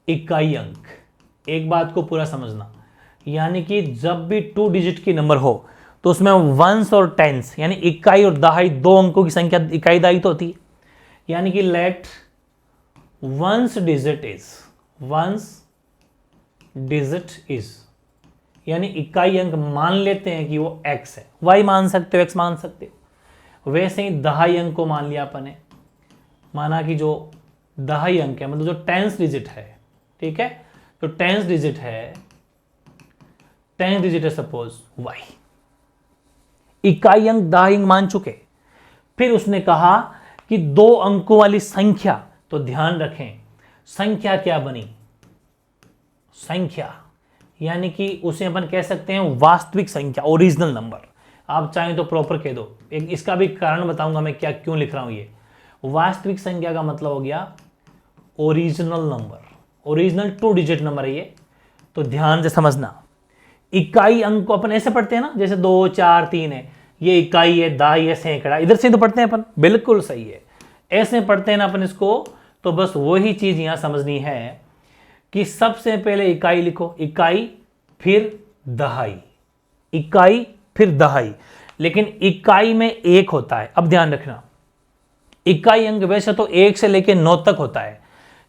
इकाई अंक। एक बात को पूरा समझना, यानी कि जब भी 2 डिजिट की नंबर हो तो उसमें वंस और टेंस यानी इकाई और दहाई 2 अंकों की संख्या इकाई दहाई तो होती है, यानी कि लेट वंस डिजिट इज, यानी इकाई अंक मान लेते हैं कि वो x है, y मान सकते हो, x मान सकते हो। वैसे ही दहाई अंक को मान लिया अपन ने, माना कि जो दहाई अंक है मतलब जो 10th डिजिट है, ठीक है, तो 10th डिजिट है सपोज y, इकाई अंक दहाई अंक मान चुके। फिर उसने कहा कि 2 अंकों वाली संख्या, तो ध्यान रखें संख्या क्या बनी, संख्या यानी कि उसे अपन कह सकते हैं वास्तविक संख्या, ओरिजिनल नंबर। आप चाहें तो प्रॉपर कह दो, एक इसका भी कारण बताऊंगा मैं क्या क्यों लिख रहा हूं। ये वास्तविक संख्या का मतलब हो गया original number, original 2 digit number है ये, तो ध्यान से समझना। इकाई अंक को अपन ऐसे पढ़ते हैं ना, जैसे 2 4 3 है, ये इकाई है, दहाई है, सैकड़ा, इधर से तो पढ़ते हैं अपन, बिल्कुल सही है, ऐसे पढ़ते हैं ना अपन इसको। तो बस वही चीज यहां समझनी है कि सबसे पहले इकाई लिखो, इकाई फिर दहाई, इकाई फिर दहाई, लेकिन इकाई में 1 होता है। अब ध्यान रखना, इकाई अंक वैसे तो 1 से लेकर 9 तक होता है,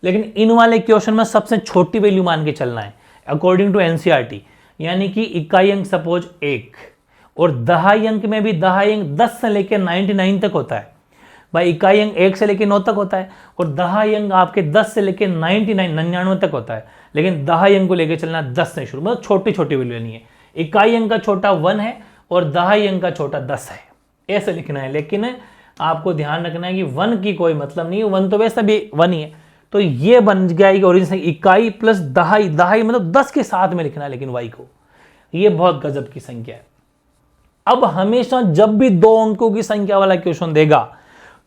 लेकिन इन वाले क्वेश्चन में सबसे छोटी वैल्यू मान के चलना है अकॉर्डिंग टू एनसीईआरटी। यानी कि इकाई अंक सपोज 1, और दहाई अंक में भी दहाई अंक 10 से लेकर 99 तक होता है। भाई इकाई अंक 1 से लेकर 9 तक होता है, और दहाई अंक आपके 10 से लेकर 99 तक होता है, लेकिन दहाई अंक को लेकर चलना 10 से शुरू, मतलब छोटी छोटी वैल्यू नहीं है। इकाई अंक का छोटा 1 है और दहाई अंक का छोटा 10 है, ऐसे लिखना है। लेकिन आपको ध्यान रखना है कि 1 की कोई मतलब नहीं है, 1 तो वैसे भी 1 ही है। तो ये बन जाएगी ओरिजिनल इकाई प्लस दहाई, दहाई मतलब 10 के साथ में लिखना है लेकिन वाई को, ये बहुत गजब की संख्या है। अब हमेशा जब भी 2 अंकों की संख्या वाला क्वेश्चन देगा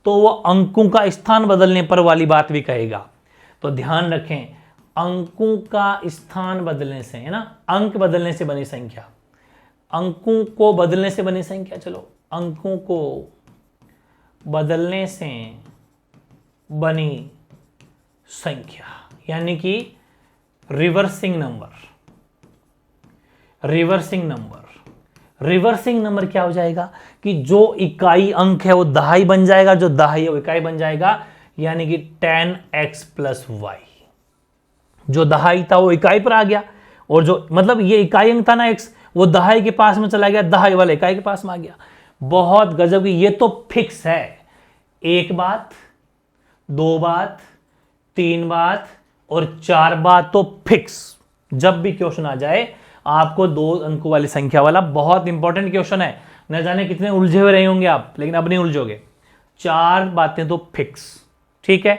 तो वो अंकों का स्थान बदलने पर वाली बात भी कहेगा। तो ध्यान रखें, अंकों का स्थान बदलने से, है ना, अंक बदलने से बनी संख्या, अंकों को बदलने से बनी संख्या, चलो अंकों को बदलने से बनी संख्या, यानी कि reversing number. Reversing number, reversing number क्या हो जाएगा कि जो इकाई अंक है वो दहाई बन जाएगा, जो दहाई है वो इकाई बन जाएगा, यानी कि 10x प्लस वाई। जो दहाई था वो इकाई पर आ गया, और जो मतलब ये इकाई अंक था ना x, वो दहाई के पास में चला गया, दहाई वाला इकाई के पास में आ गया। बहुत गजब की, ये तो फिक्स है। 1 बात, 2 बात, 3 बात और 4 बात तो फिक्स। जब भी क्वेश्चन आ जाए आपको 2 अंकों वाली संख्या वाला, बहुत इंपॉर्टेंट क्वेश्चन है, न जाने कितने उलझे हुए रहे होंगे आप, लेकिन अब नहीं उलझोगे। 4 बातें तो फिक्स, ठीक है।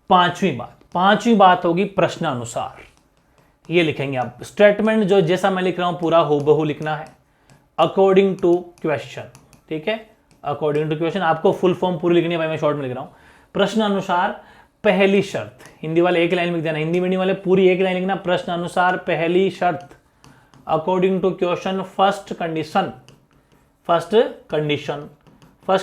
पांचवी बात होगी प्रश्नानुसार, ये लिखेंगे आप। स्टेटमेंट जो जैसा मैं लिख रहा हूं पूरा हूबहू लिखना है, अकॉर्डिंग टू क्वेश्चन, ठीक है, अकॉर्डिंग टू क्वेश्चन। आपको फुल फॉर्म पूरी लिखनी है, भाई मैं शॉर्ट में लिख रहा हूं। प्रश्नानुसार पहली शर्त, हिंदी वाले एक लाइन लिख देना, हिंदी मीडियम वाले पूरी एक लाइन लिखना। प्रश्नानुसार पहली शर्त, according to question first condition. First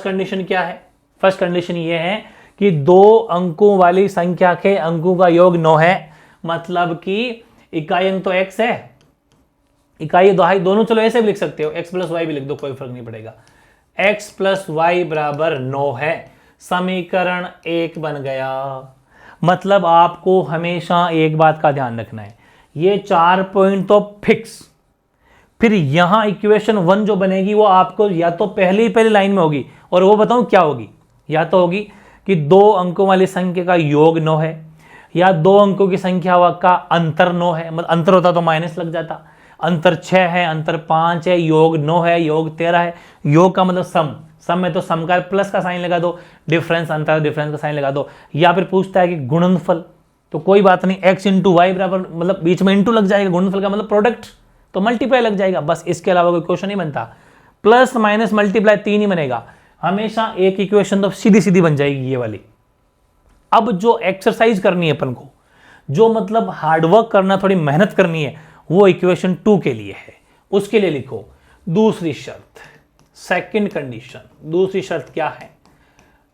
condition क्या है? फर्स्ट कंडीशन ये है कि 2 अंकों वाली संख्या के अंकों का योग 9 है, मतलब कि इकाई अंक तो x है, इकाई दहाई दोनों, चलो ऐसे भी लिख सकते हो, x प्लस वाई भी लिख दो, कोई फर्क नहीं पड़ेगा। x प्लस वाई बराबर 9 है, समीकरण 1 बन गया। मतलब आपको हमेशा एक बात का ध्यान रखना है, ये 4 पॉइंट तो फिक्स। फिर यहां इक्वेशन 1 जो बनेगी वो आपको या तो पहली लाइन में होगी, और वो बताऊं क्या होगी, या तो होगी कि 2 अंकों वाली संख्या का योग 9 है, या 2 अंकों की संख्या का अंतर 9 है, मतलब अंतर होता तो माइनस लग जाता, अंतर 6 है, अंतर 5 है, योग 9 है, योग 13 है। योग का मतलब सम में तो सम का प्लस का साइन लगा दो, डिफरेंस अंतर डिफरेंस का साइन लगा दो। या फिर पूछता है कि गुणनफल, तो कोई बात नहीं, x इंटू वाई बराबर, मतलब बीच में इंटू लग जाएगा, गुणनफल का मतलब प्रोडक्ट, तो मल्टीप्लाई लग जाएगा, बस इसके अलावा कोई क्वेश्चन नहीं बनता। प्लस माइनस मल्टीप्लाई 3 ही बनेगा, हमेशा एक इक्वेशन तो सीधी सीधी बन जाएगी ये वाली। अब जो एक्सरसाइज करनी है अपन को, जो मतलब हार्डवर्क करना, थोड़ी मेहनत करनी है, वो इक्वेशन 2 के लिए है। उसके लिए लिखो दूसरी शर्त, सेकंड कंडीशन। दूसरी शर्त क्या है?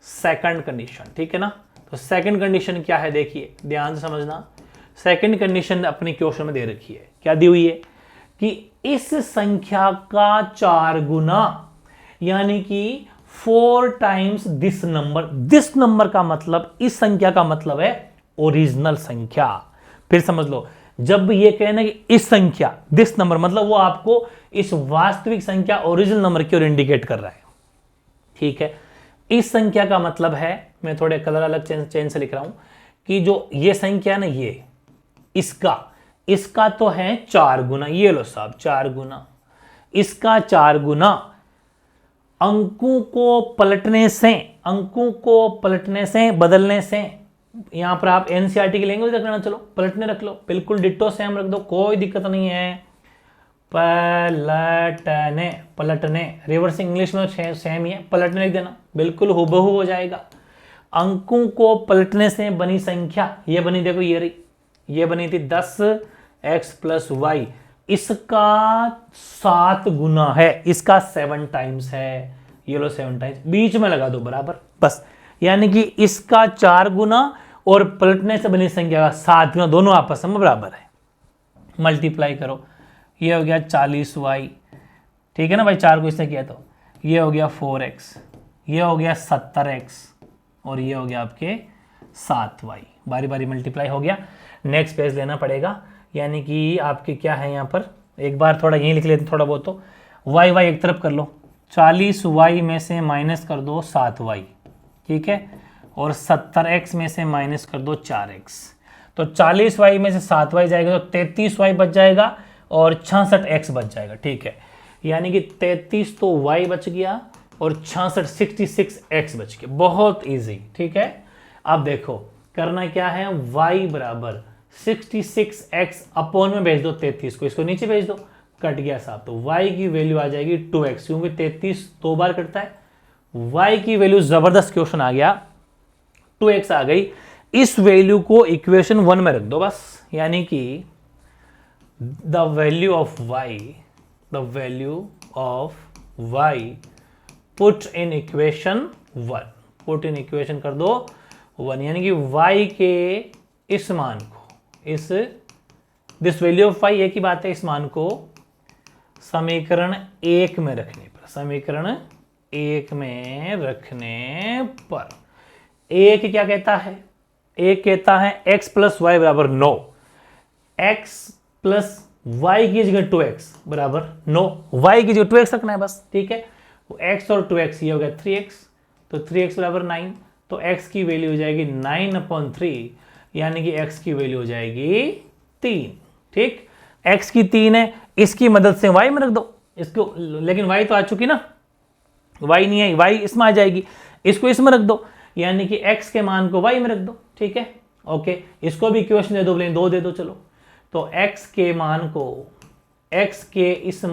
सेकंड कंडीशन, ठीक है ना। तो सेकंड कंडीशन क्या है, देखिए ध्यान से समझना। सेकंड कंडीशन अपनी क्वेश्चन में दे रखी है, क्या दी हुई है कि इस संख्या का 4 गुना, यानी कि 4 times this number. This number का मतलब, इस संख्या का मतलब है ओरिजिनल संख्या। फिर समझ लो, जब भी ये कहना कि इस संख्या, दिस नंबर, मतलब वो आपको इस वास्तविक संख्या ओरिजिनल नंबर की ओर इंडिकेट कर रहा है, ठीक है। इस संख्या का मतलब है, मैं थोड़े कलर अलग चेंज से लिख रहा हूं, कि जो ये संख्या है ना, ये इसका तो है 4 गुना, ये लो साहब 4 गुना, इसका 4 गुना। अंकों को पलटने से बदलने से, यहां पर आप एनसीईआरटी की लैंग्वेज रखना, चलो पलटने रख लो, बिल्कुल डिट्टो सेम रख दो, कोई दिक्कत नहीं है। पलटने रिवर्सिंग इंग्लिश में सेम ही है, पलटने लिख देना, बिल्कुल हूबहू हो जाएगा। अंकों को पलटने से बनी संख्या, ये बनी, देखो ये रही, ये बनी थी 10x प्लस वाई, इसका 7 गुना है, इसका 7 टाइम्स है, ये लो 7 टाइम्स, बीच में लगा दो बराबर बस। यानी कि इसका 4 गुना और पलटने से बनी संख्या का 7 गुना, दोनों आपस में बराबर है। मल्टीप्लाई करो, ये हो गया 40y, ठीक है ना भाई, 4 को इससे किया तो ये हो गया 4x, ये हो गया 70x और ये हो गया आपके 7y, बारी बारी मल्टीप्लाई हो गया। नेक्स्ट पेज लेना पड़ेगा, यानी कि आपके क्या है यहाँ पर, एक बार थोड़ा यहीं लिख लेते थोड़ा बहुत, तो y y एक तरफ कर लो, 40y में से माइनस कर दो 7y, ठीक है, और 70x में से माइनस कर दो 4x, तो 40y में से 7y जाएगा तो 33y बच जाएगा और 66x बच जाएगा, ठीक है। यानी कि 33 तो y बच गया और 66 बच गया, बहुत इजी, ठीक है। अब देखो करना क्या है, y बराबर 66x अपॉन में भेज दो 33 को, इसको नीचे भेज दो, कट गया साहब, तो y की वैल्यू आ जाएगी 2x, क्योंकि 33 2 बार कटता है, y की वैल्यू जबरदस्त क्वेश्चन आ गया, 2x आ गई। इस वैल्यू को इक्वेशन 1 में रख दो बस, यानी कि the value of y put in equation 1, put in equation कर दो 1, यानी कि y के इस मान को, इस दिस वैल्यू ऑफ y, एक ही बात है, इस मान को समीकरण 1 में रखने पर, समीकरण 1 में रखने पर, एक क्या कहता है, एक कहता है x प्लस वाई बराबर 9, x प्लस वाई की जगह 2x बराबर 9, y की जगह 2x रखना है बस, ठीक है। x और 2x, ये हो गया 3x, तो 3x बराबर 9, तो x की वैल्यू हो जाएगी 9/3, यानी कि x की वैल्यू हो जाएगी 3, ठीक। x की 3 है, इसकी मदद से y में रख दो इसको, लेकिन y तो आ चुकी ना, y नहीं है, y इसमें आ जाएगी, इसको इसमें रख दो, यानी कि x के मान को y में रख दो, ठीक है, ओके। इसको भी इक्वेशन दे दो, बोले 2 दे दो, चलो, तो x के मान को, x के इस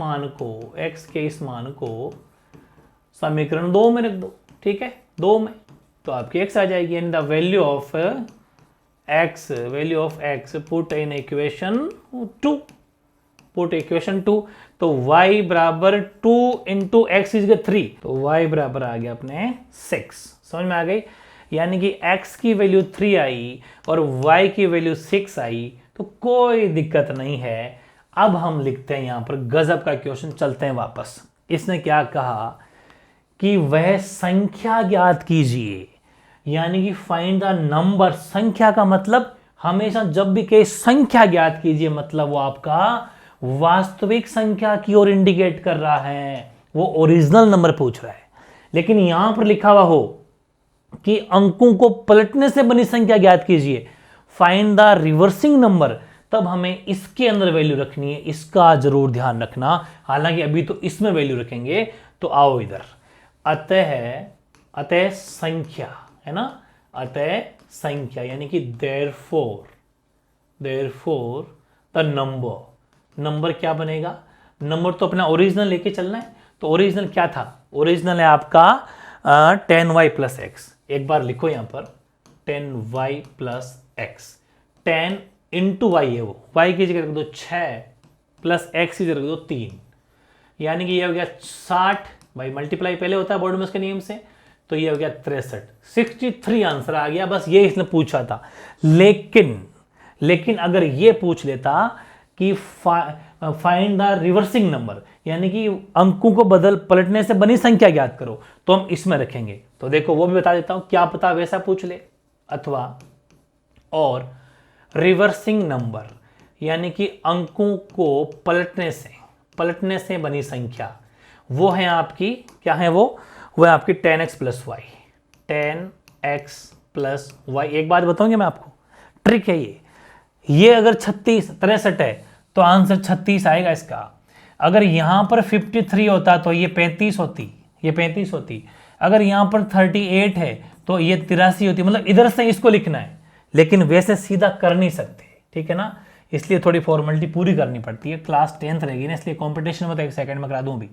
मान को समीकरण 2 में रख दो, ठीक है, 2 में, तो आपकी x आ जाएगी, and the value of x put in equation 2, put equation 2, तो y बराबर 2 इंटू एक्स इज 3, तो y बराबर आ गया अपने 6, समझ में आ गई। यानी कि x की वैल्यू 3 आई और y की वैल्यू 6 आई, तो कोई दिक्कत नहीं है। अब हम लिखते हैं यहां पर गजब का क्वेश्चन, चलते हैं वापस। इसने क्या कहा कि वह संख्या ज्ञात कीजिए, यानी कि फाइंड द नंबर, संख्या का मतलब हमेशा जब भी कहे संख्या ज्ञात कीजिए, मतलब वो आपका वास्तविक संख्या की ओर इंडिकेट कर रहा है, वो ओरिजिनल नंबर पूछ रहा है। लेकिन यहां पर लिखा हुआ हो कि अंकों को पलटने से बनी संख्या ज्ञात कीजिए, फाइंड द रिवर्सिंग नंबर, तब हमें इसके अंदर वैल्यू रखनी है, इसका जरूर ध्यान रखना। हालांकि अभी तो इसमें वैल्यू रखेंगे, तो आओ इधर, अतः संख्या है ना, अतः संख्या, यानी कि देयरफॉर द नंबर क्या बनेगा, नंबर तो अपना ओरिजिनल लेके चलना है, तो ओरिजिनल क्या था, ओरिजिनल है आपका 10y प्लस एक्स, एक बार लिखो यहां पर 10y plus x, 10 into Y है वो, y की जगह रख दो 6 प्लस एक्स की जगह रख दो 3, यानी कि ये हो गया 60, भाई मल्टीप्लाई पहले होता है बोर्ड में उसके नियम से, तो ये हो गया 63 आंसर आ गया। बस ये इसने पूछा था, लेकिन अगर ये पूछ लेता कि फाइंड द रिवर्सिंग नंबर, यानी कि अंकों को पलटने से बनी संख्या ज्ञात करो, तो हम इसमें रखेंगे। तो देखो वो भी बता देता हूं, क्या पता वैसा पूछ ले, अथवा और रिवर्सिंग नंबर, यानी कि अंकों को पलटने से बनी संख्या, वो है आपकी क्या है, वो है आपकी 10x plus Y, 10x plus Y. एक बात बताऊंगी मैं आपको, ट्रिक है ये अगर 63 है तो आंसर 36 आएगा इसका। अगर यहां पर 53 होता तो ये 35 होती, अगर यहां पर 38 है तो ये 83 होती, मतलब इधर से इसको लिखना है, लेकिन वैसे सीधा कर नहीं सकते, ठीक है ना, इसलिए थोड़ी फॉर्मेलिटी पूरी करनी पड़ती है। क्लास 10th रहेगी ना, इसलिए कंपटीशन में तो 1 सेकंड में करा दूं भी।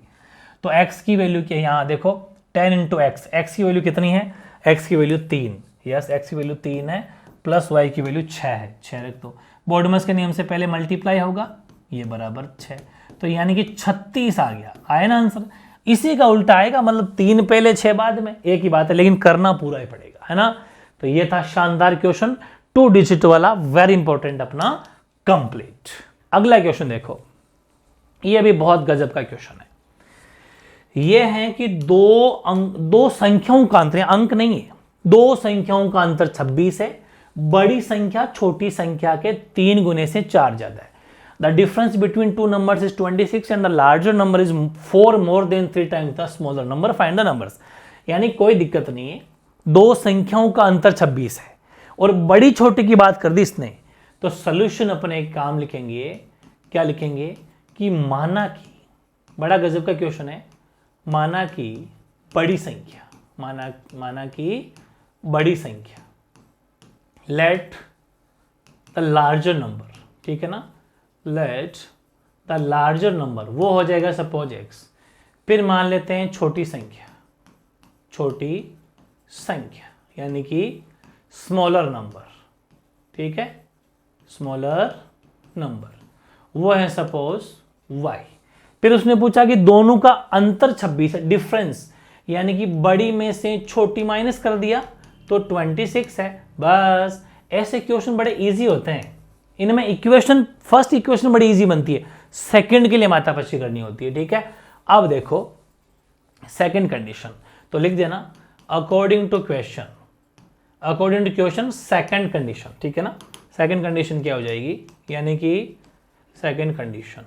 तो x की वैल्यू क्या है, यहाँ देखो 10 इंटू एक्स, एक्स की वैल्यू कितनी है, x की वैल्यू 3, यस x की वैल्यू 3 है, प्लस वाई की वैल्यू 6 है, 6 रख दो। बोर्डमस के नियम से पहले मल्टीप्लाई होगा, ये बराबर 6, तो यानी कि 36 आ गया, आया ना आंसर। इसी का उल्टा आएगा, मतलब 3 पहले 6 बाद में, एक ही बात है, लेकिन करना पूरा ही पड़ेगा, है ना। तो ये था शानदार क्वेश्चन 2 डिजिट वाला, वेरी इंपॉर्टेंट अपना कंप्लीट। अगला क्वेश्चन देखो, ये भी बहुत गजब का क्वेश्चन है। ये है कि दो संख्याओं का अंतर, अंक नहीं है, दो संख्याओं का अंतर 26 है, बड़ी संख्या छोटी संख्या के 3 गुने से 4 ज्यादा है। The difference between two numbers is 26 and the larger number is 4 more than 3 times the smaller number, find the numbers. यानी कोई दिक्कत नहीं है, दो संख्याओं का अंतर 26 है और बड़ी छोटी की बात कर दी इसने, तो सोल्यूशन अपने एक काम लिखेंगे, क्या लिखेंगे कि माना कि, बड़ा गजब का क्वेश्चन है, माना कि बड़ी संख्या, माना कि बड़ी संख्या, लेट द लार्जर नंबर, ठीक है ना, लेट द लार्जर नंबर, वो हो जाएगा सपोज x, फिर मान लेते हैं छोटी संख्या, छोटी संख्या यानी कि स्मॉलर नंबर, ठीक है, स्मॉलर नंबर, वो है सपोज y। फिर उसने पूछा कि दोनों का अंतर 26 है, डिफरेंस, यानी कि बड़ी में से छोटी माइनस कर दिया तो 26 है। बस ऐसे क्वेश्चन बड़े इजी होते हैं, इनमें इक्वेशन, फर्स्ट इक्वेशन बड़ी इजी बनती है, सेकंड के लिए माथापच्ची करनी होती है, ठीक है। अब देखो सेकंड कंडीशन, तो लिख देना according to question, according to question second condition, ठीक है ना। सेकंड कंडीशन क्या हो जाएगी, यानी कि सेकंड कंडीशन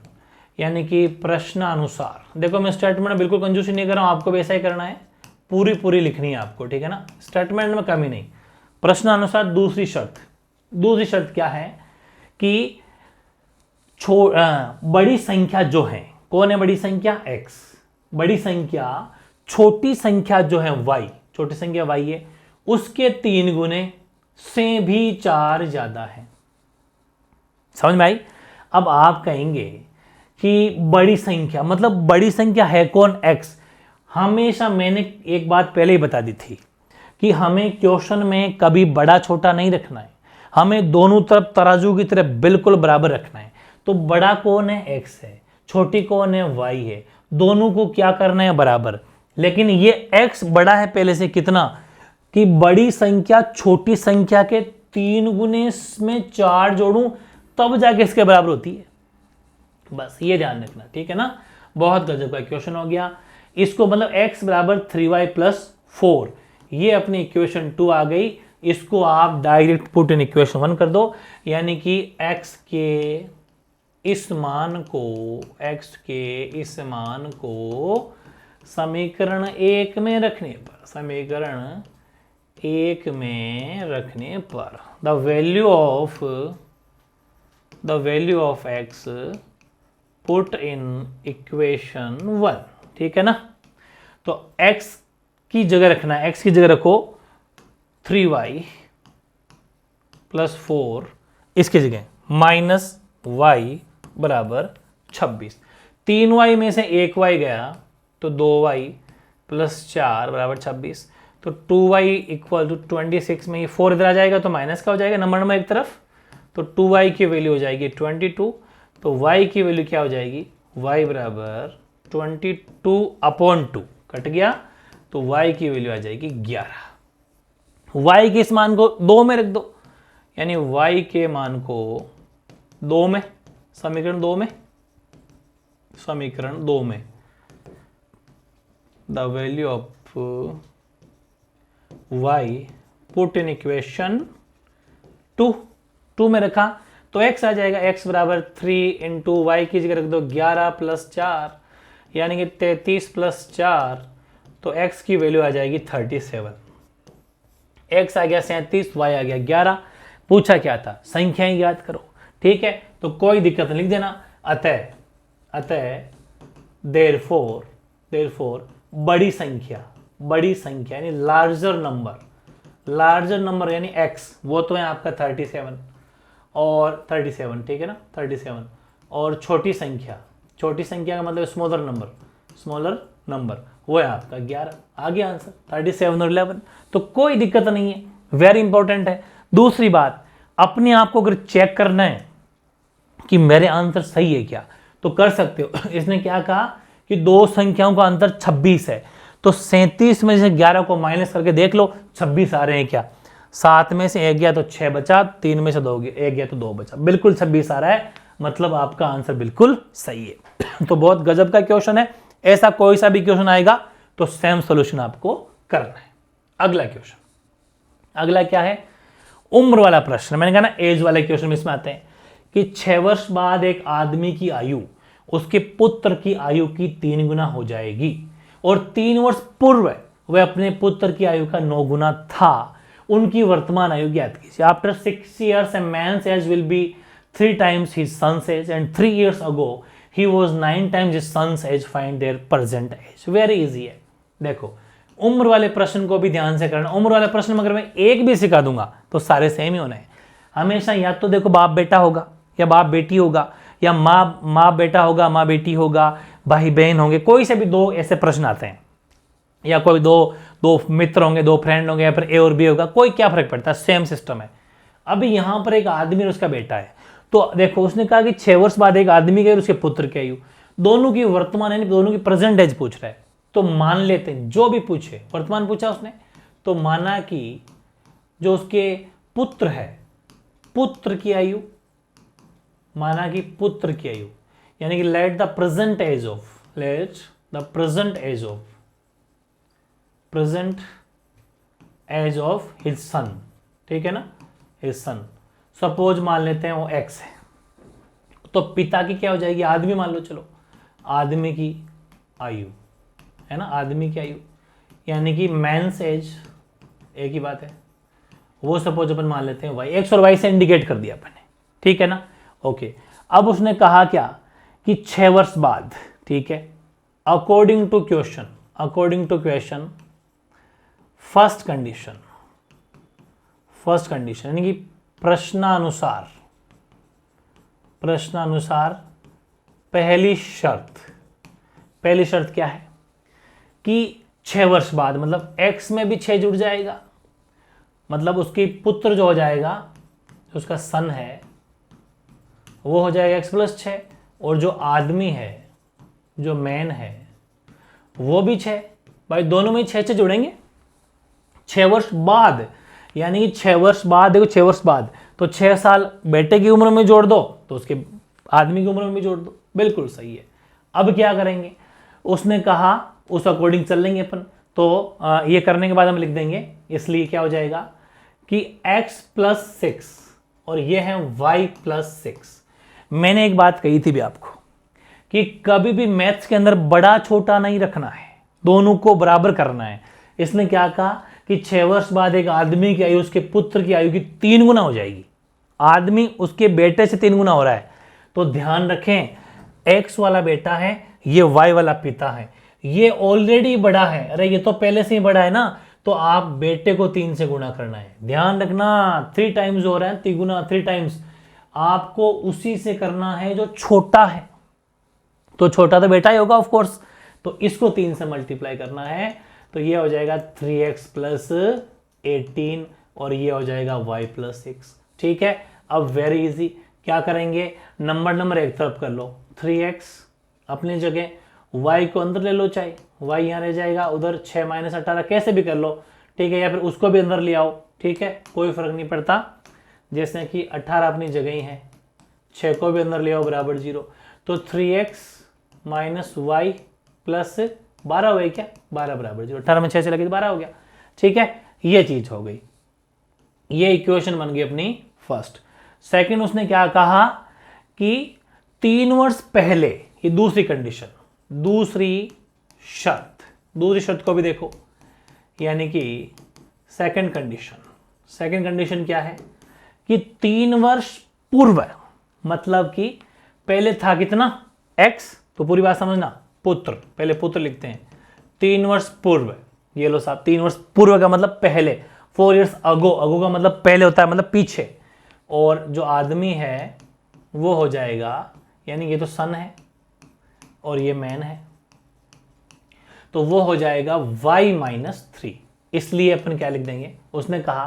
यानी कि प्रश्नानुसार। देखो मैं स्टेटमेंट में बिल्कुल कंजूसी नहीं कर रहा हूं, आपको भी ऐसा ही करना है, पूरी लिखनी है आपको, ठीक है ना, स्टेटमेंट में कमी नहीं। प्रश्नानुसार दूसरी शर्त क्या है कि बड़ी संख्या जो है, कौन है बड़ी संख्या, x, बड़ी संख्या छोटी संख्या जो है y, छोटी संख्या y है, उसके 3 गुने से भी 4 ज्यादा है। समझ में आई। अब आप कहेंगे कि बड़ी संख्या मतलब बड़ी संख्या है कौन, x। हमेशा मैंने एक बात पहले ही बता दी थी कि हमें क्वेश्चन में कभी बड़ा छोटा नहीं रखना है, हमें दोनों तरफ तराजू की तरह बिल्कुल बराबर रखना है। तो बड़ा कौन है, x है, छोटी कौन है, y है, दोनों को क्या करना है, बराबर। लेकिन ये x बड़ा है पहले से कितना, कि बड़ी संख्या छोटी संख्या के 3 गुने में 4 जोड़ूं तब जाके इसके बराबर होती है। बस ये ध्यान रखना, ठीक है ना। बहुत गजब का क्वेश्चन हो गया। इसको मतलब x बराबर 3y + 4, ये अपनी इक्वेशन 2 आ गई। इसको आप डायरेक्ट पुट इन इक्वेशन 1 कर दो, यानी कि x के इस मान को समीकरण 1 में रखने पर, समीकरण 1 में रखने पर the value of x put in equation 1, ठीक है ना। तो x की जगह रखना है, x की जगह रखो 3y + 4, इसकी जगह -y बराबर 26। 3y में से 1y गया तो 2y + 4 बराबर 26। तो 2y = 26 में ये 4 इधर आ जाएगा तो माइनस का हो जाएगा, नंबर एक तरफ, तो 2y की वैल्यू हो जाएगी 22। तो y की वैल्यू क्या हो जाएगी, y बराबर 22/2 कट गया, तो y की वैल्यू आ जाएगी 11। y के इस मान को 2 में रख दो, यानी y के मान को 2 में, समीकरण 2 में the value of y put in equation 2 में रखा तो x आ जाएगा, x बराबर 3 × y की जगह रख दो 11 + 4 यानी कि 33 + 4, तो x की वैल्यू आ जाएगी 37। x आ गया 37, y आ गया 11। पूछा क्या था, संख्याएं याद करो, ठीक है। तो कोई दिक्कत नहीं, लिख देना अतः देयरफॉर बड़ी संख्या यानी लार्जर नंबर यानी x, वो तो है आपका 37 और 37, ठीक है ना, 37। और छोटी संख्या का मतलब स्मॉलर नंबर वो है आपका 11। आ गया आंसर 37 और 11। तो कोई दिक्कत नहीं है, वेरी इंपॉर्टेंट है। दूसरी बात, अपने आप को अगर चेक करना है कि मेरे आंसर सही है क्या, तो कर सकते हो। इसने क्या कहा कि दो संख्याओं का अंतर 26 है, तो 37 में से 11 को माइनस करके देख लो 26 आ रहे हैं क्या। 7 में से 1 गया तो 6 बचा, 3 में से 1 गया तो 2 बचा, बिल्कुल 26 आ रहा है, मतलब आपका आंसर बिल्कुल सही है। तो बहुत गजब का क्वेश्चन है। ऐसा कोई सा भी क्वेश्चन आएगा तो सेम सॉल्यूशन आपको करना है। अगला क्वेश्चन, अगला क्या है, उम्र वाला प्रश्न। मैंने कहा ना एज वाले क्वेश्चन इसमें आते हैं कि 6 वर्ष बाद एक आदमी की आयु उसके पुत्र की आयु की 3 गुना हो जाएगी और 3 वर्ष पूर्व वह अपने पुत्र की आयु का 9 गुना था। उनकी वर्तमान आयु ज्ञात कीजिए। After 6 years a man's age will be 3 times his son's age and 3 years ago he was 9 times his son's age. Find their present age. Very easy है। देखो उम्र वाले प्रश्न को भी ध्यान से करना। उम्र वाले प्रश्न में अगर मैं एक भी सिखा दूंगा तो सारे सेम ही होने हैं हमेशा। या तो देखो बाप बेटा होगा या बाप बेटी होगा या माँ बेटा होगा, माँ बेटी होगा, भाई बहन होंगे, कोई से भी दो ऐसे प्रश्न आते हैं, या कोई दो मित्र होंगे, 2 फ्रेंड होंगे, या फिर ए और बी होगा, कोई क्या फर्क पड़ता है, सेम सिस्टम है। अभी यहां पर एक आदमी और उसका बेटा है, तो देखो उसने कहा कि 6 वर्ष बाद एक आदमी की और उसके पुत्र की आयु, दोनों की वर्तमान यानी दोनों की प्रेजेंट एज पूछ रहा है। तो मान लेते हैं जो भी पूछे, वर्तमान पूछा उसने, तो माना कि जो उसके पुत्र है, पुत्र की आयु, माना कि पुत्र की आयु, यानी कि let the present age of his son, ठीक है ना, हिज सन, सपोज मान लेते हैं वो x है, तो पिता की क्या हो जाएगी, आदमी मान लो, चलो आदमी की आयु है ना, आदमी की आयु यानी कि मैंस एज, एक ही बात है, वो सपोज अपन मान लेते हैं y, एक्स और y से इंडिकेट कर दिया अपन ने, ठीक है ना। ओके, अब उसने कहा क्या कि 6 वर्ष बाद, ठीक है, according to question first condition यानी कि प्रश्नानुसार पहली शर्त क्या है कि 6 वर्ष बाद, मतलब x में भी 6 जुड़ जाएगा, मतलब उसकी पुत्र जो हो जाएगा, जो उसका सन है वो हो जाएगा x + 6, और जो आदमी है, जो मैन है, वो भी 6, भाई दोनों में 6 जुड़ेंगे। 6 वर्ष बाद यानी कि 6 वर्ष बाद, देखो 6 वर्ष बाद तो 6 साल बेटे की उम्र में जोड़ दो तो उसके आदमी की उम्र में भी जोड़ दो, बिल्कुल सही है। अब क्या करेंगे, उसने कहा उस अकॉर्डिंग चल लेंगे अपन, तो ये करने के बाद हम लिख देंगे, इसलिए क्या हो जाएगा कि x + 6 और ये है y + 6। मैंने एक बात कही थी भी आपको कि कभी भी मैथ्स के अंदर बड़ा छोटा नहीं रखना है, दोनों को बराबर करना है। इसने क्या कहा कि 6 वर्ष बाद एक आदमी की आयु उसके पुत्र की आयु की 3 गुना हो जाएगी, आदमी उसके बेटे से 3 गुना हो रहा है, तो ध्यान रखें x वाला बेटा है, ये y वाला पिता है, ये ऑलरेडी बड़ा है, अरे ये तो पहले से ही बड़ा है ना, तो आप बेटे को 3 से गुणा करना है। ध्यान रखना 3 टाइम्स हो रहा है, 3 गुना 3 टाइम्स, आपको उसी से करना है जो छोटा है, तो छोटा तो बेटा ही होगा ऑफ कोर्स, तो इसको 3 से मल्टीप्लाई करना है, तो ये हो जाएगा 3x + 18 और ये हो जाएगा y + 6, ठीक है। अब वेरी इजी, क्या करेंगे, नंबर एक तरफ कर लो, 3x अपनी जगह, y को अंदर ले लो, चाहे y यहाँ रह जाएगा, उधर 6 - 18 कैसे भी कर लो, ठीक है, या फिर उसको भी अंदर ले आओ, ठीक है, कोई फर्क नहीं पड़ता, जैसे कि 18 अपनी जगह ही है, 6 को भी अंदर ले आओ बराबर 0, तो 3x - y + 12 हो गई क्या, 12 बराबर 0, 18 में 6 से लगे तो 12 हो गया, ठीक है, ये चीज हो गई, ये इक्वेशन बन गई अपनी फर्स्ट। सेकंड उसने क्या कहा कि 3 वर्ष पहले, ये दूसरी कंडीशन, दूसरी शर्त को भी देखो, यानी कि सेकंड कंडीशन क्या है कि 3 वर्ष पूर्व, मतलब कि पहले था कितना x, तो पूरी बात समझना, पुत्र, पहले पुत्र लिखते हैं, 3 वर्ष पूर्व, ये लो साहब, 3 वर्ष पूर्व का मतलब पहले, 4 years अगो का मतलब पहले होता है, मतलब पीछे, और जो आदमी है वो हो जाएगा, यानी ये तो सन है और ये मैन है, तो वो हो जाएगा y - 3, इसलिए अपन क्या लिख देंगे, उसने कहा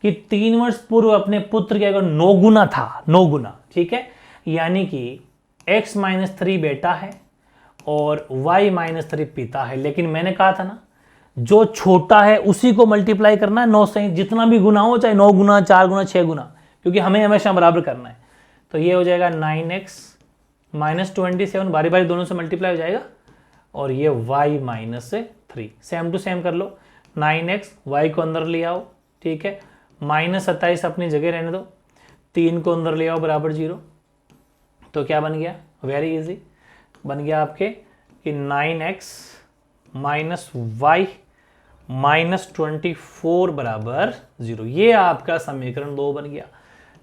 कि कि 3 वर्ष पूर्व अपने पुत्र के अगर 9 गुना था, 9 गुना, ठीक है, यानी कि x-3 बेटा है और y-3 पिता है। लेकिन मैंने कहा था ना, जो छोटा है उसी को मल्टीप्लाई करना है 9 से, जितना भी गुना हो, चाहे 9 गुना, 4 गुना, 6 गुना, क्योंकि हमें हमेशा बराबर करना है। तो ये हो जाएगा 9x - 27, बारी बारी दोनों से मल्टीप्लाई हो जाएगा, और ये y-3, सेम टू सेम कर लो। 9x, y को अंदर ले आओ, ठीक है, -27 अपनी जगह रहने दो, 3 को अंदर ले आओ बराबर 0। तो क्या बन गया, वेरी इजी बन गया आपके कि 9x - y-24 बराबर 0। ये आपका समीकरण 2 बन गया।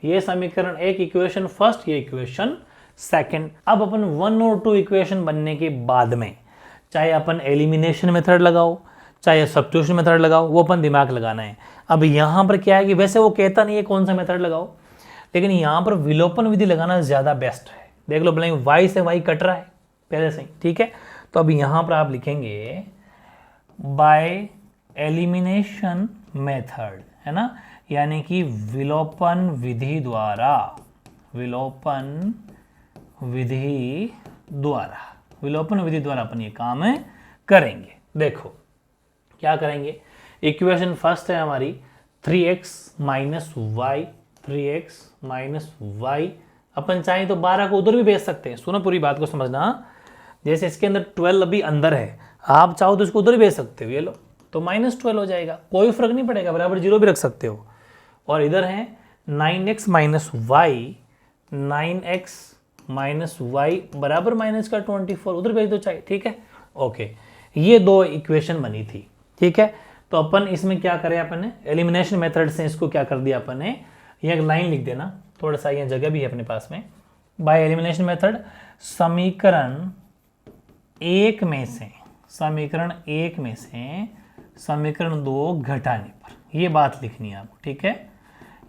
ये समीकरण 1 इक्वेशन फर्स्ट, ये इक्वेशन सेकंड। अब अपन 1 और 2 इक्वेशन बनने के बाद में चाहे अपन एलिमिनेशन मेथड लगाओ, चाहे सब्स्टिट्यूशन मेथड लगाओ, वो अपन दिमाग लगाना है। अब यहाँ पर क्या है कि वैसे वो कहता नहीं है कौन सा मेथड लगाओ, लेकिन यहाँ पर विलोपन विधि लगाना ज़्यादा बेस्ट है। देख लो, भले y से y कट रहा है पहले से ही, ठीक है। तो अब यहाँ पर आप लिखेंगे बाय एलिमिनेशन मेथड, है ना, यानी कि विलोपन विधि द्वारा, विलोपन विधि द्वारा अपन ये काम करेंगे। देखो क्या करेंगे, इक्वेशन फर्स्ट है हमारी 3x - y, अपन चाहें तो 12 को उधर भी भेज सकते हैं। सुनो, पूरी बात को समझना। जैसे इसके अंदर 12 अभी अंदर है, आप चाहो तो इसको उधर भी भेज सकते हो, ये लो, तो -12 हो जाएगा, कोई फर्क नहीं पड़ेगा, बराबर 0 भी रख सकते हो। और इधर है 9x - y बराबर -24, उधर भेज दो चाहे, ठीक है, ओके। ये 2 इक्वेशन बनी थी, ठीक है। तो अपन इसमें क्या करें, अपन ने एलिमिनेशन मेथड से इसको क्या कर दिया अपन ने, ये एक लाइन लिख देना, थोड़ा सा ये जगह भी है अपने पास में। बाय एलिमिनेशन मेथड समीकरण 1 में से समीकरण 2 घटाने पर, ये बात लिखनी है आपको, ठीक है।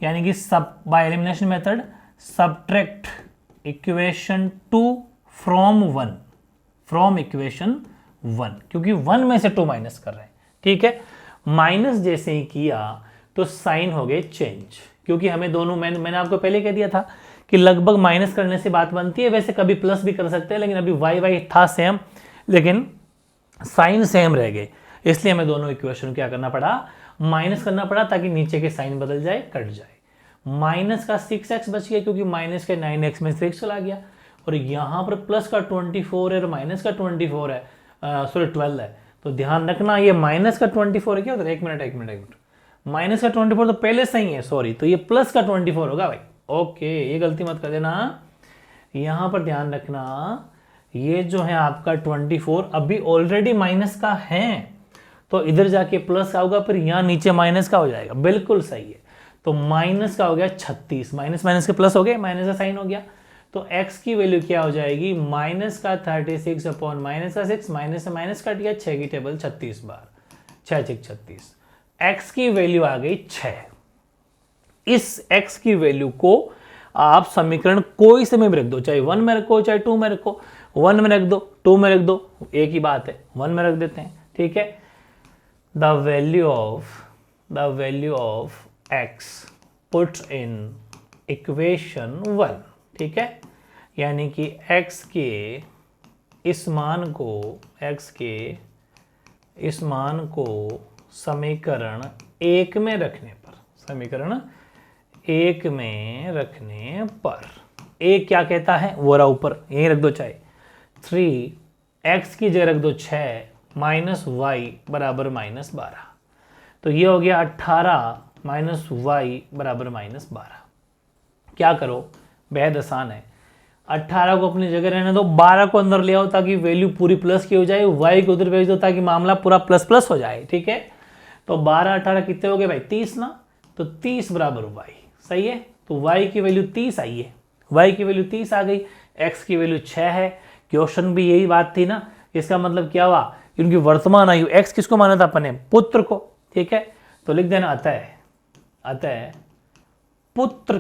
यानी कि सब by elimination method subtract equation 2 from equation 1, क्योंकि 1 में से 2 माइनस कर रहे हैं, ठीक है। माइनस जैसे ही किया तो साइन हो गए चेंज, क्योंकि हमें दोनों, मैंने आपको पहले कह दिया था कि लगभग माइनस करने से बात बनती है, वैसे कभी प्लस भी कर सकते हैं, लेकिन अभी y था सेम, लेकिन साइन सेम रह गए, इसलिए हमें दोनों इक्वेशन क्या करना पड़ा, माइनस करना पड़ा, ताकि नीचे के साइन बदल जाए, कट जाए। माइनस का 6x बच गया, क्योंकि माइनस के 9x में 6 चला गया, और यहाँ पर प्लस का 24 है और माइनस का 24 है, सॉरी 12 है। तो ध्यान रखना, ये माइनस का 24 है क्या होता है, एक मिनट, माइनस का 24 तो पहले से ही है, सॉरी, तो ये प्लस का 24 होगा भाई, ओके, ये गलती मत कर देना। यहाँ पर ध्यान रखना, ये जो है आपका 24 अभी ऑलरेडी माइनस का है, तो इधर जाके प्लस का होगा, फिर यहाँ नीचे माइनस का हो जाएगा, बिल्कुल सही है। तो माइनस का हो गया 36, माइनस के प्लस हो गए, माइनस का साइन हो गया, तो x की वैल्यू क्या हो जाएगी, माइनस का 36 अपॉन माइनस का 6, माइनस से माइनस कट गया, 6 की टेबल 36 बार, 6 6 36, x की वैल्यू आ गई 6। इस x की वैल्यू को आप समीकरण कोई से में रख दो, चाहे 1 में रखो, चाहे 2 में रखो, 1 में रख दो, 2 में रख दो, एक ही बात है, 1 में रख देते हैं, ठीक है। The value of x put in equation 1, ठीक है, यानी कि x के इस मान को समीकरण 1 में रखने पर, एक क्या कहता है, वो रहा ऊपर, यहीं रख दो, चाहे 3x की जगह रख दो 6 माइनस y बराबर -12, तो ये हो गया 18 माइनस y बराबर -12। क्या करो, बेहद आसान है, 18 को अपनी जगह रहने दो, 12 को अंदर ले आओ ताकि वैल्यू पूरी प्लस की हो जाए, y को उधर भेज दो ताकि मामला पूरा प्लस प्लस हो जाए, ठीक है। तो 12 18 कितने हो गए भाई, 30 ना, तो 30 बराबर y, सही है। तो y की वैल्यू 30 आई है, y की वैल्यू 30 आ गई, x की वैल्यू 6 है। क्वेश्चन भी यही बात थी ना, इसका मतलब क्या हुआ, उनकी वर्तमान आयु, x किसको माना था अपने, पुत्र को, ठीक है। तो लिख देना, अतः पुत्र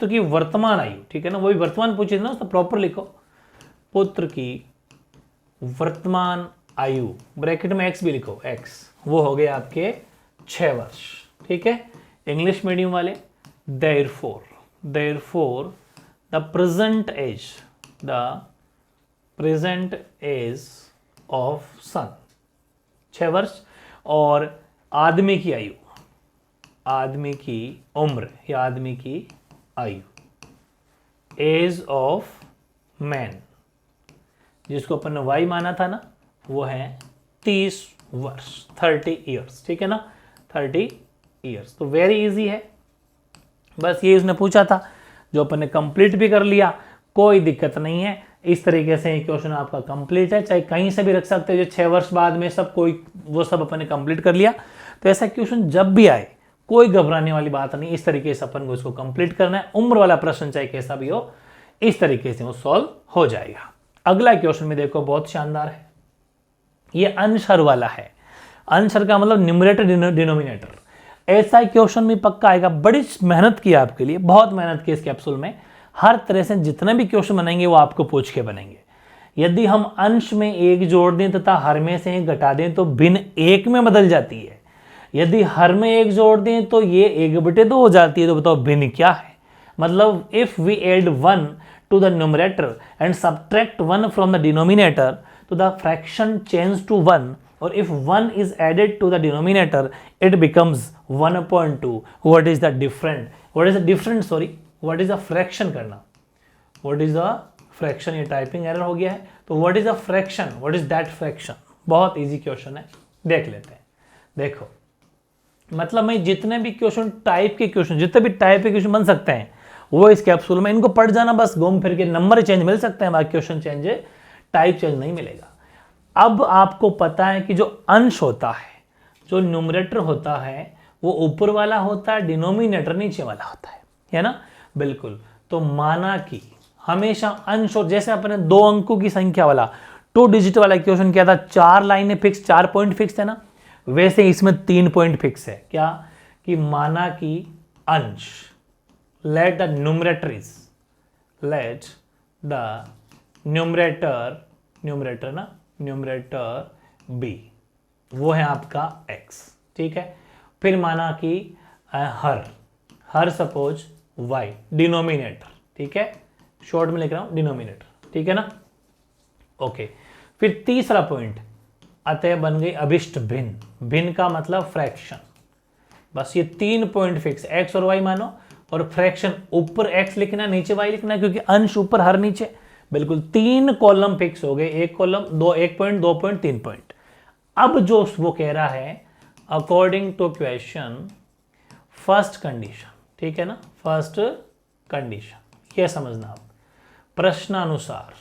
की वर्तमान आयु, ठीक है ना, वही वर्तमान पूछे ना, उसको प्रॉपर लिखो, पुत्र की वर्तमान आयु, ब्रैकेट में x भी लिखो, x, वो हो गए आपके 6 वर्ष। ठीक है, इंग्लिश मीडियम वाले, therefore the present age of son 6 वर्ष, और आदमी की आयु, आदमी की उम्र या आदमी की आयु, एज ऑफ मैन, जिसको अपन ने वाई माना था ना, वो है 30 वर्ष, 30 ईयर्स। ठीक है ना, 30 ईयर्स। तो वेरी इजी है, बस ये उसने पूछा था, जो अपन ने कंप्लीट भी कर लिया, कोई दिक्कत नहीं है। इस तरीके से क्वेश्चन आपका कंप्लीट है, चाहे कहीं से भी रख सकते हो, जो 6 वर्ष बाद में सब कोई, वो सब अपन ने कंप्लीट कर लिया। तो ऐसा क्वेश्चन जब भी आए, कोई घबराने वाली बात नहीं, इस तरीके से अपन को इसको कंप्लीट करना है। उम्र वाला प्रश्न चाहे कैसा भी हो, इस तरीके से वो सॉल्व हो जाएगा। अगला क्वेश्चन में देखो, बहुत शानदार है, ये अंशहर वाला है। अंशहर का मतलब न्यूमरेटर डिनोमिनेटर। ऐसा क्वेश्चन भी पक्का आएगा, बड़ी मेहनत की आपके लिए, बहुत मेहनत की इस कैप्सूल में। हर तरह से जितने भी क्वेश्चन बनेंगे वो आपको पूछ के बनेंगे। यदि हम अंश में 1 जोड़ दें तथा हर में से 1 घटा दें तो भिन्न 1 में बदल जाती है। यदि हर में 1 जोड़ दें तो ये 1/2 हो जाती है। तो बताओ भिन्न क्या है? मतलब if we add 1 to the numerator and subtract 1 from the denominator तो the fraction change to 1, or if 1 is added to the denominator it becomes 1/2. what is the difference, what is the fraction करना, what is the fraction, ये typing error हो गया है। तो what is the fraction, what is that fraction, बहुत easy question है, देख लेते हैं। देखो, मतलब मैं जितने भी क्वेश्चन टाइप के क्वेश्चन, जितने भी टाइप के क्वेश्चन बन सकते हैं वो इस कैप्सूल में, इनको पढ़ जाना बस, घूम फिर के नंबर चेंज मिल सकते हैं, बाकी क्वेश्चन चेंज है, टाइप चेंज नहीं मिलेगा। अब आपको पता है कि जो अंश होता है, जो न्यूमरेटर होता है, वो ऊपर वाला होता है, डिनोमिनेटर नीचे वाला होता है ना? बिल्कुल। तो माना कि हमेशा अंश, और जैसे अपने 2 अंकों की संख्या वाला 2 डिजिट वाला क्वेश्चन क्या था, 4 लाइनें फिक्स, 4 पॉइंट फिक्स है ना, वैसे इसमें 3 पॉइंट फिक्स है। क्या? कि माना कि अंश, लेट द न्यूमरेटर ना, न्यूमरेटर b, वो है आपका x। ठीक है, फिर माना कि हर सपोज y, डिनोमिनेटर। ठीक है, शॉर्ट में लिख रहा हूं डिनोमिनेटर। ठीक है ना, ओके। फिर तीसरा पॉइंट, अतः बन गई अभिष्ट भिन्न। भिन्न का मतलब फ्रैक्शन। बस ये 3 पॉइंट फिक्स, x और y मानो, और फ्रैक्शन ऊपर x लिखना, नीचे y लिखना, क्योंकि अंश ऊपर हर नीचे। बिल्कुल 3 कॉलम फिक्स हो गए, 1 कॉलम, 1 पॉइंट, 2 पॉइंट, 3 पॉइंट। अब जो वो कह रहा है, according to question first condition, ठीक है ना, फर्स्ट कंडीशन, ये समझना आप, प्रश्नानुसार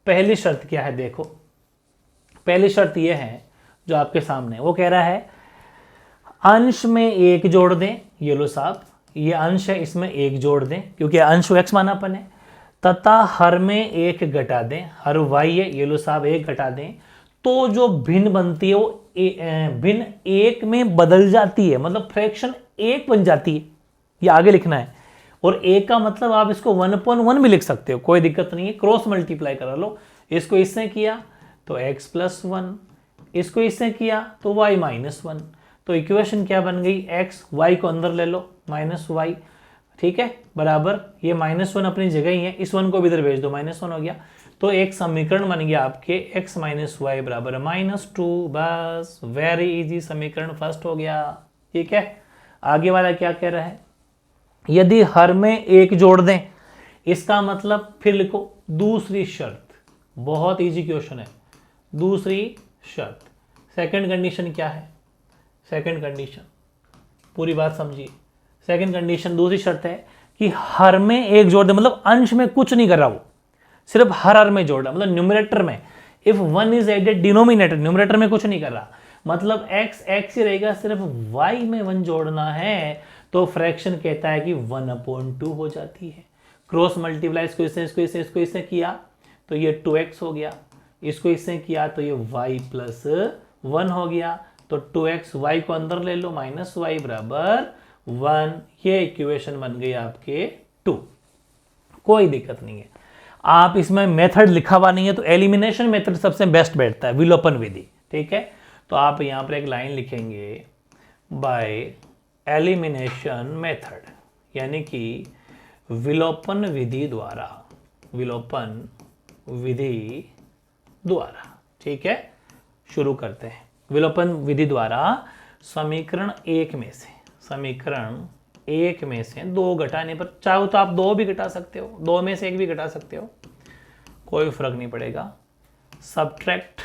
पहली शर्त क्या है? देखो, पहली शर्त ये है जो आपके सामने, वो कह रहा है अंश में 1 जोड़ दें, ये लो साहब, ये अंश है, इसमें 1 जोड़ दें क्योंकि अंश x माना अपन है, तथा हर में 1 घटा दें, हर y है, ये लो साहब 1 घटा दें, तो जो भिन्न बनती है वो भिन्न 1 में बदल जाती है, मतलब फ्रैक्शन 1 बन जाती है। ये आगे लिखना है। और 1 का मतलब आप इसको 1/1 भी लिख सकते हो, कोई दिक्कत नहीं है, क्रॉस मल्टीप्लाई करा लो। इसको इससे किया तो x + 1, इसको इससे किया तो y - 1। तो इक्वेशन क्या बन गई? x, y को अंदर ले लो, -y, ठीक है, बराबर ये -1 अपनी जगह ही है, इस 1 को भी इधर भेज दो, -1 हो गया। तो एक समीकरण बन गया आपके x - y बराबर -2। बस, वेरी इजी समीकरण फर्स्ट हो गया। ठीक है, आगे वाला क्या कह रहा है? यदि हर में 1 जोड़ दें, इसका मतलब फिर लिखो दूसरी शर्त, बहुत इजी क्वेश्चन है। दूसरी शर्त, सेकंड कंडीशन क्या है? सेकंड कंडीशन, पूरी बात समझिए। सेकंड कंडीशन, दूसरी शर्त है कि हर में 1 जोड़ दे, मतलब अंश में कुछ नहीं कर रहा, वो सिर्फ हर में जोड़ रहा, मतलब न्यूमरेटर में। If 1 is added denominator, numerator में कुछ नहीं कर रहा, मतलब x ही रहेगा, सिर्फ y में 1 जोड़ना है, तो फ्रैक्शन कहता है कि 1/2 हो जाती है। क्रॉस मल्टीप्लाई, इसको इससे किया तो ये 2x हो गया, इसको इससे किया तो ये y + 1 हो गया, तो 2x, y को अंदर ले लो, -y बराबर 1। ये इक्वेशन बन गई आपके 2, कोई दिक्कत नहीं है। आप इसमें मेथड लिखा हुआ नहीं है तो एलिमिनेशन मेथड सबसे बेस्ट बैठता है, विलोपन विधि। ठीक है, तो आप यहां पर एक लाइन लिखेंगे बाय एलिमिनेशन मेथड, यानी कि विलोपन विधि द्वारा, विलोपन विधि द्वारा। ठीक है, शुरू करते हैं। विलोपन विधि द्वारा समीकरण एक में से, समीकरण एक में से दो घटाने पर, चाहो तो आप दो भी घटा सकते हो, दो में से एक भी घटा सकते हो, कोई फर्क नहीं पड़ेगा। Subtract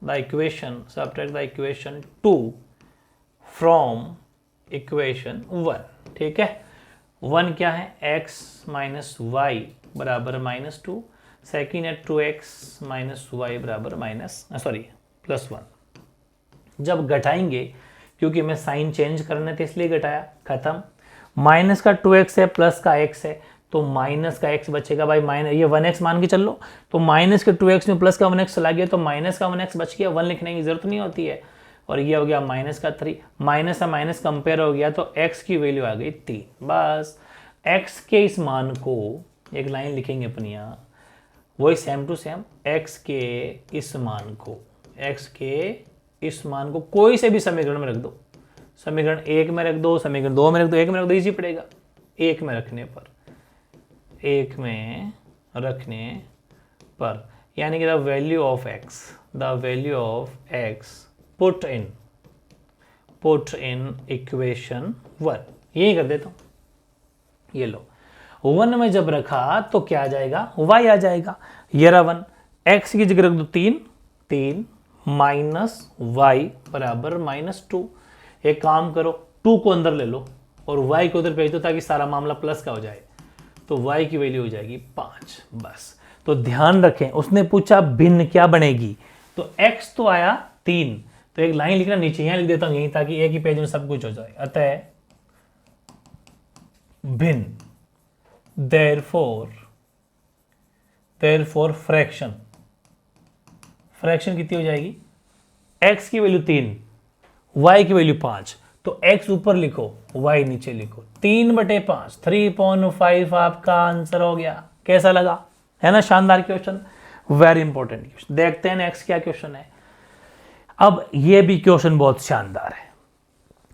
the equation 2 from equation 1। ठीक है, 1 क्या है, x माइनस वाई बराबर -2, सेकेंड है 2x माइनस वाई बराबर +1। जब घटाएंगे, क्योंकि मैं साइन चेंज करने थे इसलिए घटाया, खत्म। माइनस का 2x है, प्लस का x है, तो माइनस का x बचेगा भाई, माइनस ये 1x मान के चल लो, तो माइनस के 2x में प्लस का 1x चला गया, तो माइनस का 1x बच गया, 1 लिखने की जरूरत नहीं होती है। और ये हो गया माइनस का 3, माइनस से माइनस कंपेयर हो गया, तो x की वैल्यू आ गई 3। बस x के इस मान को एक लाइन लिखेंगे अपनी यहाँ, वही सेम टू सेम, x के इस मान को, x के इस मान को कोई से भी समीकरण में रख दो, समीकरण 1 में रख दो, समीकरण 2 में रख दो, 1 में रख दो, इजी पड़ेगा। 1 में रखने पर, 1 में रखने पर, यानी कि the value of x put in equation 1, यही कर देता हूं। ये लो, 1 में जब रखा तो क्या आ जाएगा, y आ जाएगा, ये रहा 1, x की जगह रख दो 3 माइनस वाई बराबर -2। एक काम करो, 2 को अंदर ले लो और y को उधर भेज दो ताकि सारा मामला प्लस का हो जाए, तो y की वैल्यू हो जाएगी 5। बस, तो ध्यान रखें, उसने पूछा भिन्न क्या बनेगी, तो x तो आया 3, तो एक लाइन लिखना नीचे, यहां लिख देता हूं यहीं, ताकि एक ही पेज में सब कुछ हो जाए। अतः भिन्न, therefore फ्रैक्शन कितनी हो जाएगी, x की वैल्यू 3, y की वैल्यू 5, तो x ऊपर लिखो, y नीचे लिखो, 3/5, 3/5 आपका आंसर हो गया। कैसा लगा, है ना शानदार क्वेश्चन, वेरी इंपॉर्टेंट क्वेश्चन। देखते हैं नेक्स्ट क्या क्वेश्चन है। अब ये भी क्वेश्चन बहुत शानदार है,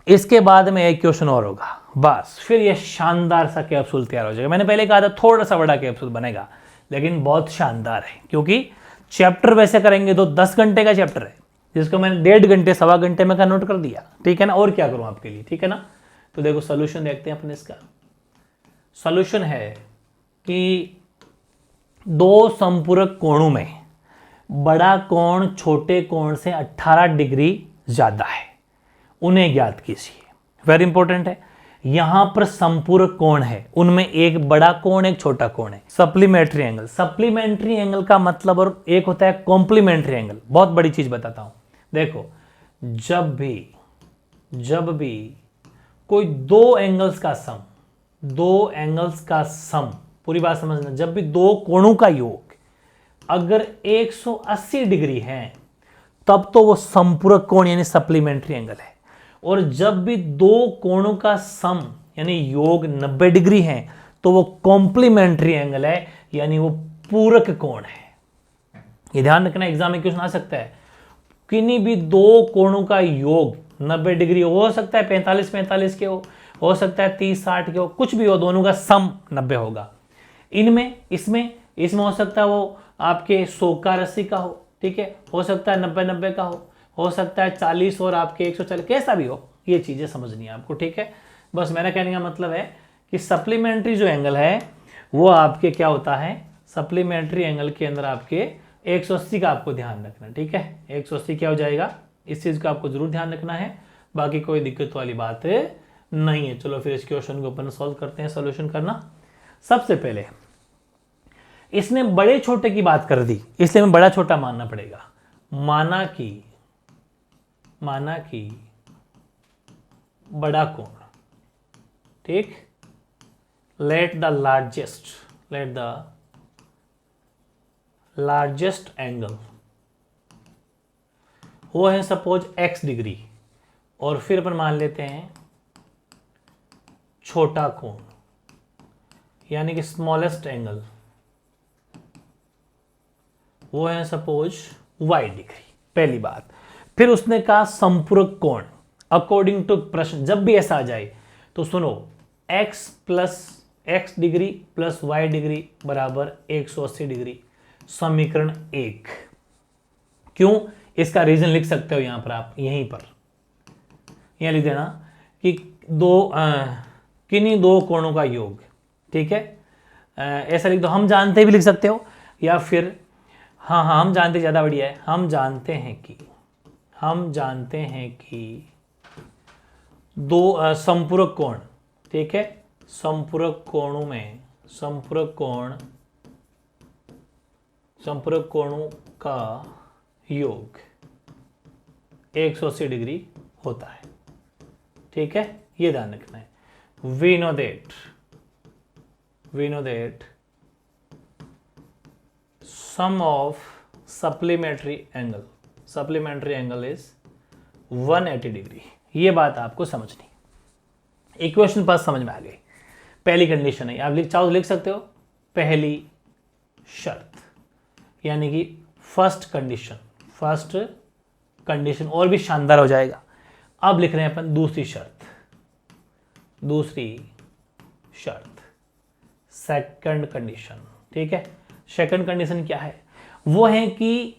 इसके बाद में एक क्वेश्चन और होगा, बस फिर ये शानदार सा कैप्सूल तैयार हो जाएगा। मैंने पहले कहा था थोड़ा सा बड़ा कैप्सूल बनेगा, लेकिन बहुत शानदार है, क्योंकि चैप्टर वैसे करेंगे तो 10 घंटे का चैप्टर है, जिसको मैंने 1.5 घंटे 1.25 घंटे में नोट कर दिया। ठीक है ना, और क्या करूं आपके लिए, ठीक है ना। तो देखो सोल्यूशन देखते हैं अपने इसका। सोल्यूशन है कि दो संपूरक कोणों में बड़ा कोण छोटे कोण से 18 डिग्री ज्यादा है, उन्हें ज्ञात कीजिए। वेरी इंपॉर्टेंट है, यहां पर संपूरक कोण है, उनमें एक बड़ा कोण एक छोटा कोण है। सप्लीमेंट्री एंगल, सप्लीमेंट्री एंगल का मतलब, और एक होता है कॉम्प्लीमेंट्री एंगल। बहुत बड़ी चीज बताता हूं, देखो जब भी कोई दो एंगल्स का सम, पूरी बात समझना, जब भी दो कोणों का योग अगर 180 डिग्री है, तब तो वो संपूरक कोण यानी सप्लीमेंट्री एंगल है। और जब भी दो कोणों का सम यानी योग 90 डिग्री है, तो वो कॉम्प्लीमेंट्री एंगल है, यानी वो पूरक कोण है। ये ध्यान रखना, एग्जाम में क्वेश्चन आ सकता है, किन्हीं भी दो कोणों का योग 90 डिग्री हो सकता है, 45-45 के हो सकता है 30-60 के हो, कुछ भी हो, दोनों का सम 90 होगा। इनमें इसमें हो सकता है वो आपके 100 का 80 का हो, ठीक है, हो सकता है 90-90 का हो सकता है 40 और आपके 140, कैसा भी हो, ये चीजें समझनी है आपको। ठीक है, बस मेरा कहने का मतलब है कि सप्लीमेंट्री जो एंगल है वो आपके क्या होता है, सप्लीमेंट्री एंगल के अंदर आपके 180 का आपको ध्यान रखना। ठीक है, 180 क्या हो जाएगा, इस चीज का आपको जरूर ध्यान रखना है, बाकी कोई दिक्कत वाली बात नहीं है। चलो फिर इस क्वेश्चन को अपन सॉल्व करते हैं। सॉल्यूशन करना, सबसे पहले इसने बड़े छोटे की बात कर दी, इसलिए हमें बड़ा छोटा मानना पड़ेगा। माना कि बड़ा कोण, ठीक, लेट द लार्जेस्ट एंगल वो है सपोज x डिग्री, और फिर अपन मान लेते हैं छोटा कोण यानी कि स्मॉलेस्ट एंगल वो है सपोज y डिग्री, पहली बात। फिर उसने कहा संपूरक कोण, अकॉर्डिंग टू प्रश्न जब भी ऐसा आ जाए तो सुनो, x degree plus y degree बराबर 180 डिग्री, समीकरण 1। क्यों? इसका रीजन लिख सकते हो यहां पर, आप यहीं पर यहां लिख देना कि किन्हीं दो कोणों का योग, ठीक है, ऐसा लिख दो। हम जानते भी लिख सकते हो, या फिर हाँ हम जानते ज़्यादा बढ़िया है, हम जानते हैं कि दो संपूरक कोण, ठीक है, संपूरक कोणों का योग 180 डिग्री होता है, ठीक है, ये ध्यान रखना है। we know that sum of supplementary angle is 180 degree. ये बात आपको समझनी, इक्वेशन पास समझ में आ गई। पहली कंडीशन है, आप चाहो लिख सकते हो पहली शर्त, यानी कि फर्स्ट कंडीशन और भी शानदार हो जाएगा। अब लिख रहे हैं अपन दूसरी शर्त, सेकंड कंडीशन, ठीक है। सेकंड कंडीशन क्या है? वो है कि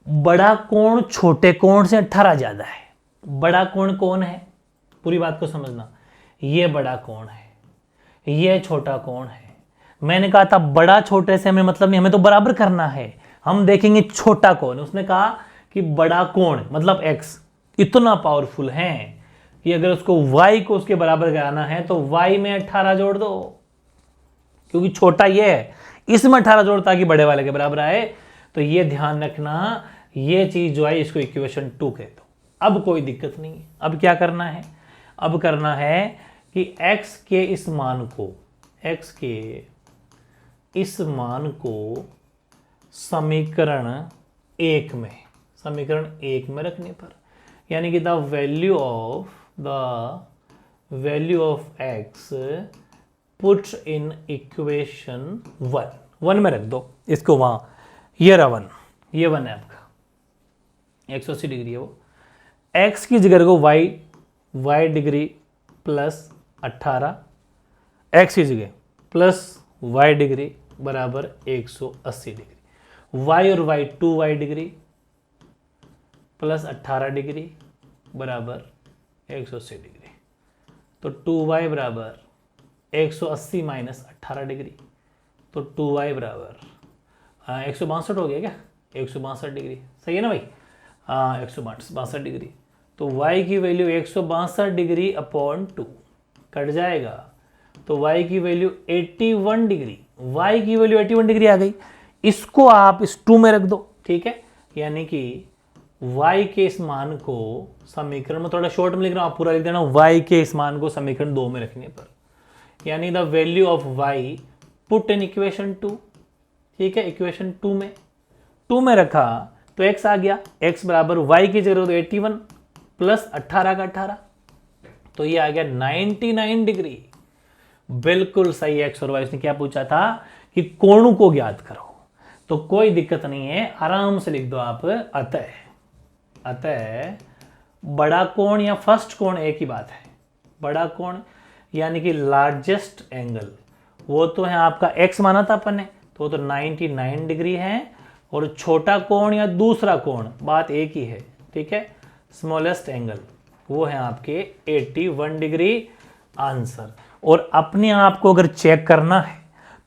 बड़ा कोण छोटे कोण से 18 ज्यादा है। बड़ा कोण कौन है? पूरी बात को समझना, ये बड़ा कोण है, ये छोटा कोण है। मैंने कहा था बड़ा छोटे से हमें मतलब नहीं, हमें तो बराबर करना है। हम देखेंगे छोटा कोण। उसने कहा कि बड़ा कोण मतलब x इतना पावरफुल है कि अगर उसको y को उसके बराबर कराना है तो y में 18 जोड़ दो, क्योंकि छोटा ये है, इसमें 18 जोड़ ताकि बड़े वाले के बराबर आए। तो ये ध्यान रखना, ये चीज जो है इसको इक्वेशन 2 कहते हो। अब कोई दिक्कत नहीं है। अब क्या करना है? अब करना है कि x के इस मान को समीकरण 1 में रखने पर, यानी कि the value of x put in equation 1 में रख दो इसको वहां। ये रहा 1, ये 1 है आपका, 180 डिग्री है वो। x की जगह को y डिग्री प्लस 18, x की जगह प्लस y डिग्री बराबर 180 डिग्री। y और y 2y degree plus 18 degree बराबर 180 डिग्री। तो 2y बराबर 180 माइनस 18 डिग्री, तो 2y बराबर 162 हो गया क्या? 162 डिग्री, सही है ना भाई? 162 डिग्री। तो y की वैल्यू 162 डिग्री अपॉन 2 कट जाएगा, तो y की वैल्यू 81 डिग्री, y की वैल्यू 81 डिग्री आ गई। इसको आप इस 2 में रख दो, ठीक है। यानी कि y के इस मान को समीकरण में, थोड़ा शॉर्ट में लिख रहा हूं, आप पूरा लिख देना, y के इस मान को समीकरण 2 में रखने पर, यानी the value of y put in equation 2, ठीक है। इक्वेशन 2 में रखा तो x आ गया, x बराबर y की जगह तो 81 प्लस 18 का 18, तो ये आ गया 99 डिग्री। बिल्कुल सही। x और y, उसने क्या पूछा था कि कोणों को ज्ञात करो, तो कोई दिक्कत नहीं है, आराम से लिख दो आप। अतः बड़ा कोण या फर्स्ट कोण एक ही बात है। बड़ा कोण यानी कि लार्जेस्ट एंगल, वो तो है आपका x माना था अपन ने, तो 99 डिग्री है। और छोटा कोण या दूसरा कोण बात एक ही है, ठीक है। स्मॉलेस्ट एंगल वो है आपके 81 डिग्री आंसर। और अपने आप को अगर चेक करना है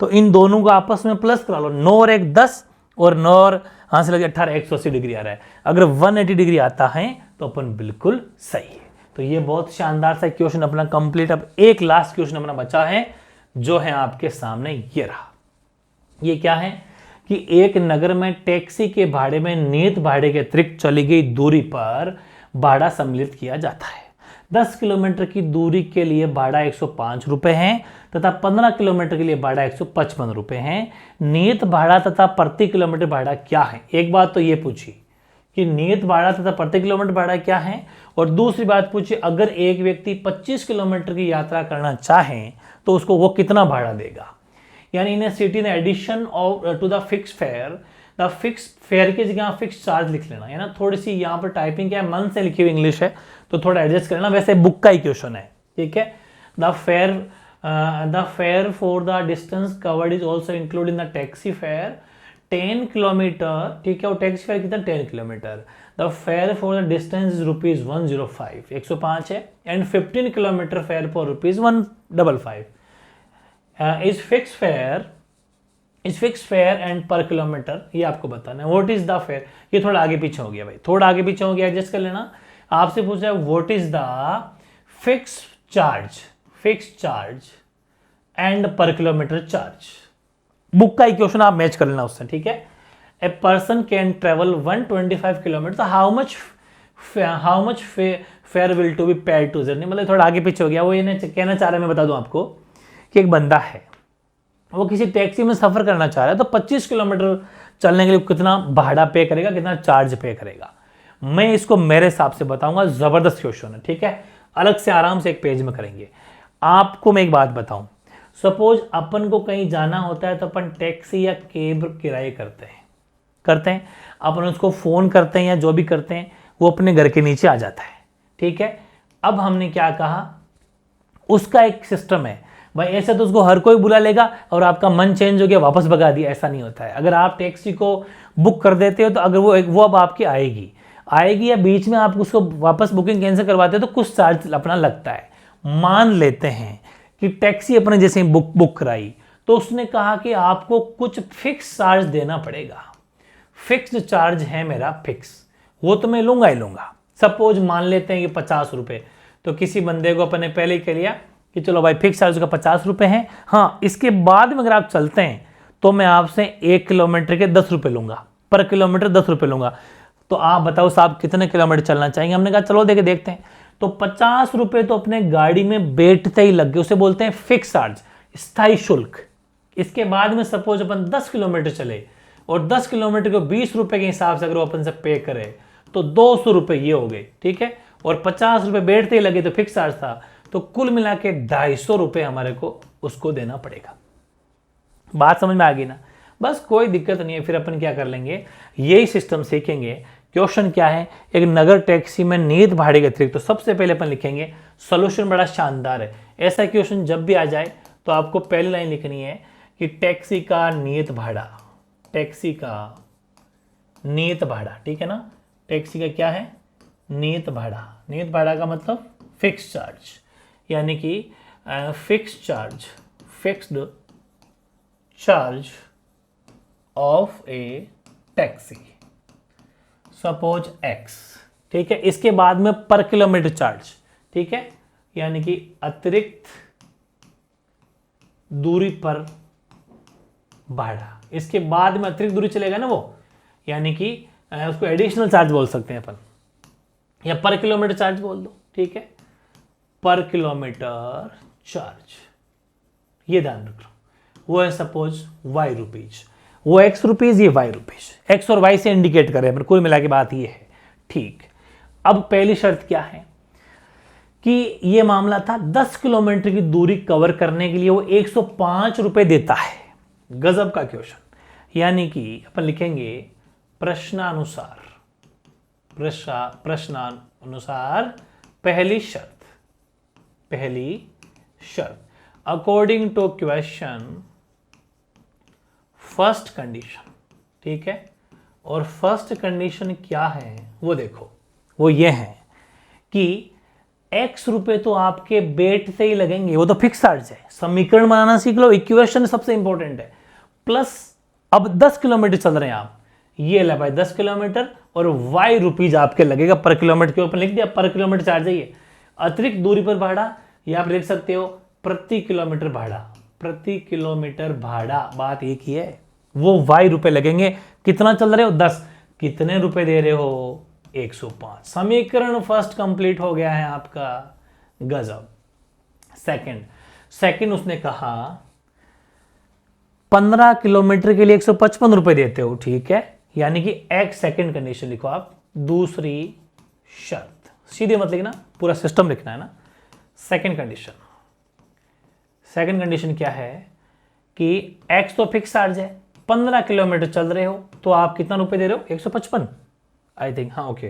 तो इन दोनों को आपस में प्लस करा लो। 9 और 1 10 और 9 और हाँ से लगे 18, 180 डिग्री आ रहा है। अगर 180 डिग्री आता है तो अपन बिल्कुल सही है। तो ये बहुत शानदार सा क्वेश्चन अपना कंप्लीट। अब एक लास्ट क्वेश्चन अपना बचा है, जो है आपके सामने ये रहा। ये क्या है कि एक नगर में टैक्सी के भाड़े में नियत भाड़े के अतिरिक्त चली गई दूरी पर भाड़ा सम्मिलित किया जाता है। 10 किलोमीटर की दूरी के लिए भाड़ा 105 रुपए है तथा 15 किलोमीटर के लिए भाड़ा 155 रुपए है। नियत भाड़ा तथा प्रति किलोमीटर भाड़ा क्या है? एक बात तो ये पूछी कि नियत भाड़ा तथा प्रति किलोमीटर भाड़ा क्या है, और दूसरी बात पूछी अगर एक व्यक्ति 25 किलोमीटर की यात्रा करना चाहे तो उसको वो कितना भाड़ा देगा। यानी इन सिटी ने addition of to the fix fare the fix fare की जगह फिक्स चार्ज लिख लेना, है ना। थोड़ी सी यहाँ पर टाइपिंग क्या है, मन से लिखी हुई इंग्लिश है तो थोड़ा एडजस्ट करना, वैसे बुक का ही क्वेश्चन है, ठीक है। The fair for the distance covered is also include in the taxi fare 10 kilometre, ठीक है। और टैक्सी फेयर कितना 10 kilometre. The fair for the distance is ₹105, 105 है। And 15 kilometre fair for ₹155 is fix fair and पर kilometre, ये आपको बताना है। व्हाट इज द फेयर, ये थोड़ा आगे पीछे हो गया भाई, थोड़ा आगे पीछे हो गया, एडजस्ट कर लेना। आपसे पूछा है what is the fix charge and पर किलोमीटर चार्ज, बुक का ही क्वेश्चन आप मैच कर लेना उससे, ठीक है। A person can travel 125 kilometre, तो how much fare will to be paid to journey, मतलब थोड़ा आगे पीछे हो गया। वो ये कहना चाह रहा है, मैं बता दूं आपको कि एक बंदा है, वो किसी टैक्सी में सफर करना चाह रहा है, तो 25 किलोमीटर चलने के लिए कितना भाड़ा पे करेगा, कितना चार्ज पे करेगा। मैं इसको मेरे हिसाब से बताऊंगा, जबरदस्त क्वेश्चन है, ठीक है। अलग से आराम से एक पेज में करेंगे। आपको मैं एक बात बताऊं, सपोज अपन को कहीं जाना होता है तो अपन टैक्सी या कैब किराए करते हैं, अपन उसको फोन करते हैं या जो भी करते हैं, वो अपने घर के नीचे आ जाता है, ठीक है। अब हमने क्या कहा, उसका एक सिस्टम है भाई, ऐसे तो उसको हर कोई बुला लेगा और आपका मन चेंज हो गया वापस भगा दिया, ऐसा नहीं होता है। अगर आप टैक्सी को बुक कर देते हो तो अगर वो अब आपकी आएगी या बीच में आप उसको वापस बुकिंग कैंसिल करवाते हो तो कुछ चार्ज अपना लगता है। मान लेते हैं कि टैक्सी अपने जैसे ही बुक कराई, तो उसने कहा कि आपको कुछ फिक्स चार्ज देना पड़ेगा, फिक्स्ड चार्ज है मेरा फिक्स, वो तो मैं लूंगा ही लूंगा। सपोज मान लेते हैं कि 50 रुपए, तो किसी बंदे को अपने पहले ही कह लिया कि चलो भाई फिक्स चार्ज का 50 रुपए है, हाँ इसके बाद में अगर आप चलते हैं तो मैं आपसे 1 किलोमीटर के 10 रुपए लूंगा, पर किलोमीटर 10 रुपए लूंगा। तो आप बताओ साहब कितने किलोमीटर चलना चाहेंगे। हमने कहा चलो देखते हैं, तो 50 रुपए तो अपने गाड़ी में बैठते ही लग गए, उसे बोलते हैं फिक्स चार्ज, स्थायी शुल्क। इसके बाद में सपोज अपन 10 किलोमीटर चले और 10 किलोमीटर को 20 रुपए के हिसाब से अगर अपन से पे करे तो 200 रुपए ये हो गए, ठीक है। और 50 रुपए बैठते ही लगे तो फिक्स चार्ज था, तो कुल मिला के 250 रुपए हमारे को उसको देना पड़ेगा। बात समझ में आ गई ना। बस कोई दिक्कत नहीं है, फिर अपन क्या कर लेंगे, यही सिस्टम सीखेंगे। क्वेश्चन क्या है, एक नगर टैक्सी में नियत भाड़े के अतिरिक्त, तो सबसे पहले अपन लिखेंगे, सॉल्यूशन बड़ा शानदार है। ऐसा क्वेश्चन जब भी आ जाए तो आपको पहली लाइन लिखनी है कि टैक्सी का नियत भाड़ा, ठीक है ना। टैक्सी का क्या है, नियत भाड़ा का मतलब फिक्स चार्ज, यानी कि fixed charge of A taxi, suppose X, ठीक है। इसके बाद में पर किलोमीटर चार्ज, ठीक है, यानी कि अतिरिक्त दूरी पर भाड़ा। इसके बाद में अतिरिक्त दूरी चलेगा ना वो, यानी कि उसको एडिशनल चार्ज बोल सकते हैं अपन, या पर किलोमीटर चार्ज बोल दो, ठीक है। पर किलोमीटर चार्ज, ये ध्यान रख लो, वो है सपोज Y रुपीज, वो X रुपीज, ये Y रुपीज, X और Y से इंडिकेट करें, पर कुल मिला के बात ये है, ठीक। अब पहली शर्त क्या है कि ये मामला था 10 किलोमीटर की दूरी कवर करने के लिए वो 105 रुपए देता है। गजब का क्वेश्चन, यानी कि अपन लिखेंगे प्रश्नानुसार पहली शर्त according to question first condition, ठीक है। और फर्स्ट कंडीशन क्या है वो देखो, वो ये है कि X रुपए तो आपके बैठते ही लगेंगे, वो तो फिक्स चार्ज है। समीकरण बनाना सीख लो, इक्वेशन सबसे इंपॉर्टेंट है। प्लस अब 10 किलोमीटर चल रहे हैं आप, ये ले भाई 10 किलोमीटर और Y रुपीज आपके लगेगा पर किलोमीटर के ऊपर, लिख दिया पर किलोमीटर चार्ज है ये। अतिरिक्त दूरी पर भाड़ा, ये आप लिख सकते हो प्रति किलोमीटर भाड़ा, बात एक ही है, वो Y रुपए लगेंगे। कितना चल रहे हो 10, कितने रुपए दे रहे हो 105। समीकरण फर्स्ट कंप्लीट हो गया है आपका, गजब। सेकंड उसने कहा 15 किलोमीटर के लिए 155 रुपए देते हो, ठीक है, यानी कि एक सेकंड कंडीशन लिखो आप, दूसरी शर्त, सीधे मत लिखना, पूरा सिस्टम लिखना है ना। सेकंड कंडीशन क्या है कि X तो फिक्स चार्ज है, 15 किलोमीटर चल रहे हो तो आप कितना रुपए दे रहे हो, 155 आई थिंक, हाँ ओके।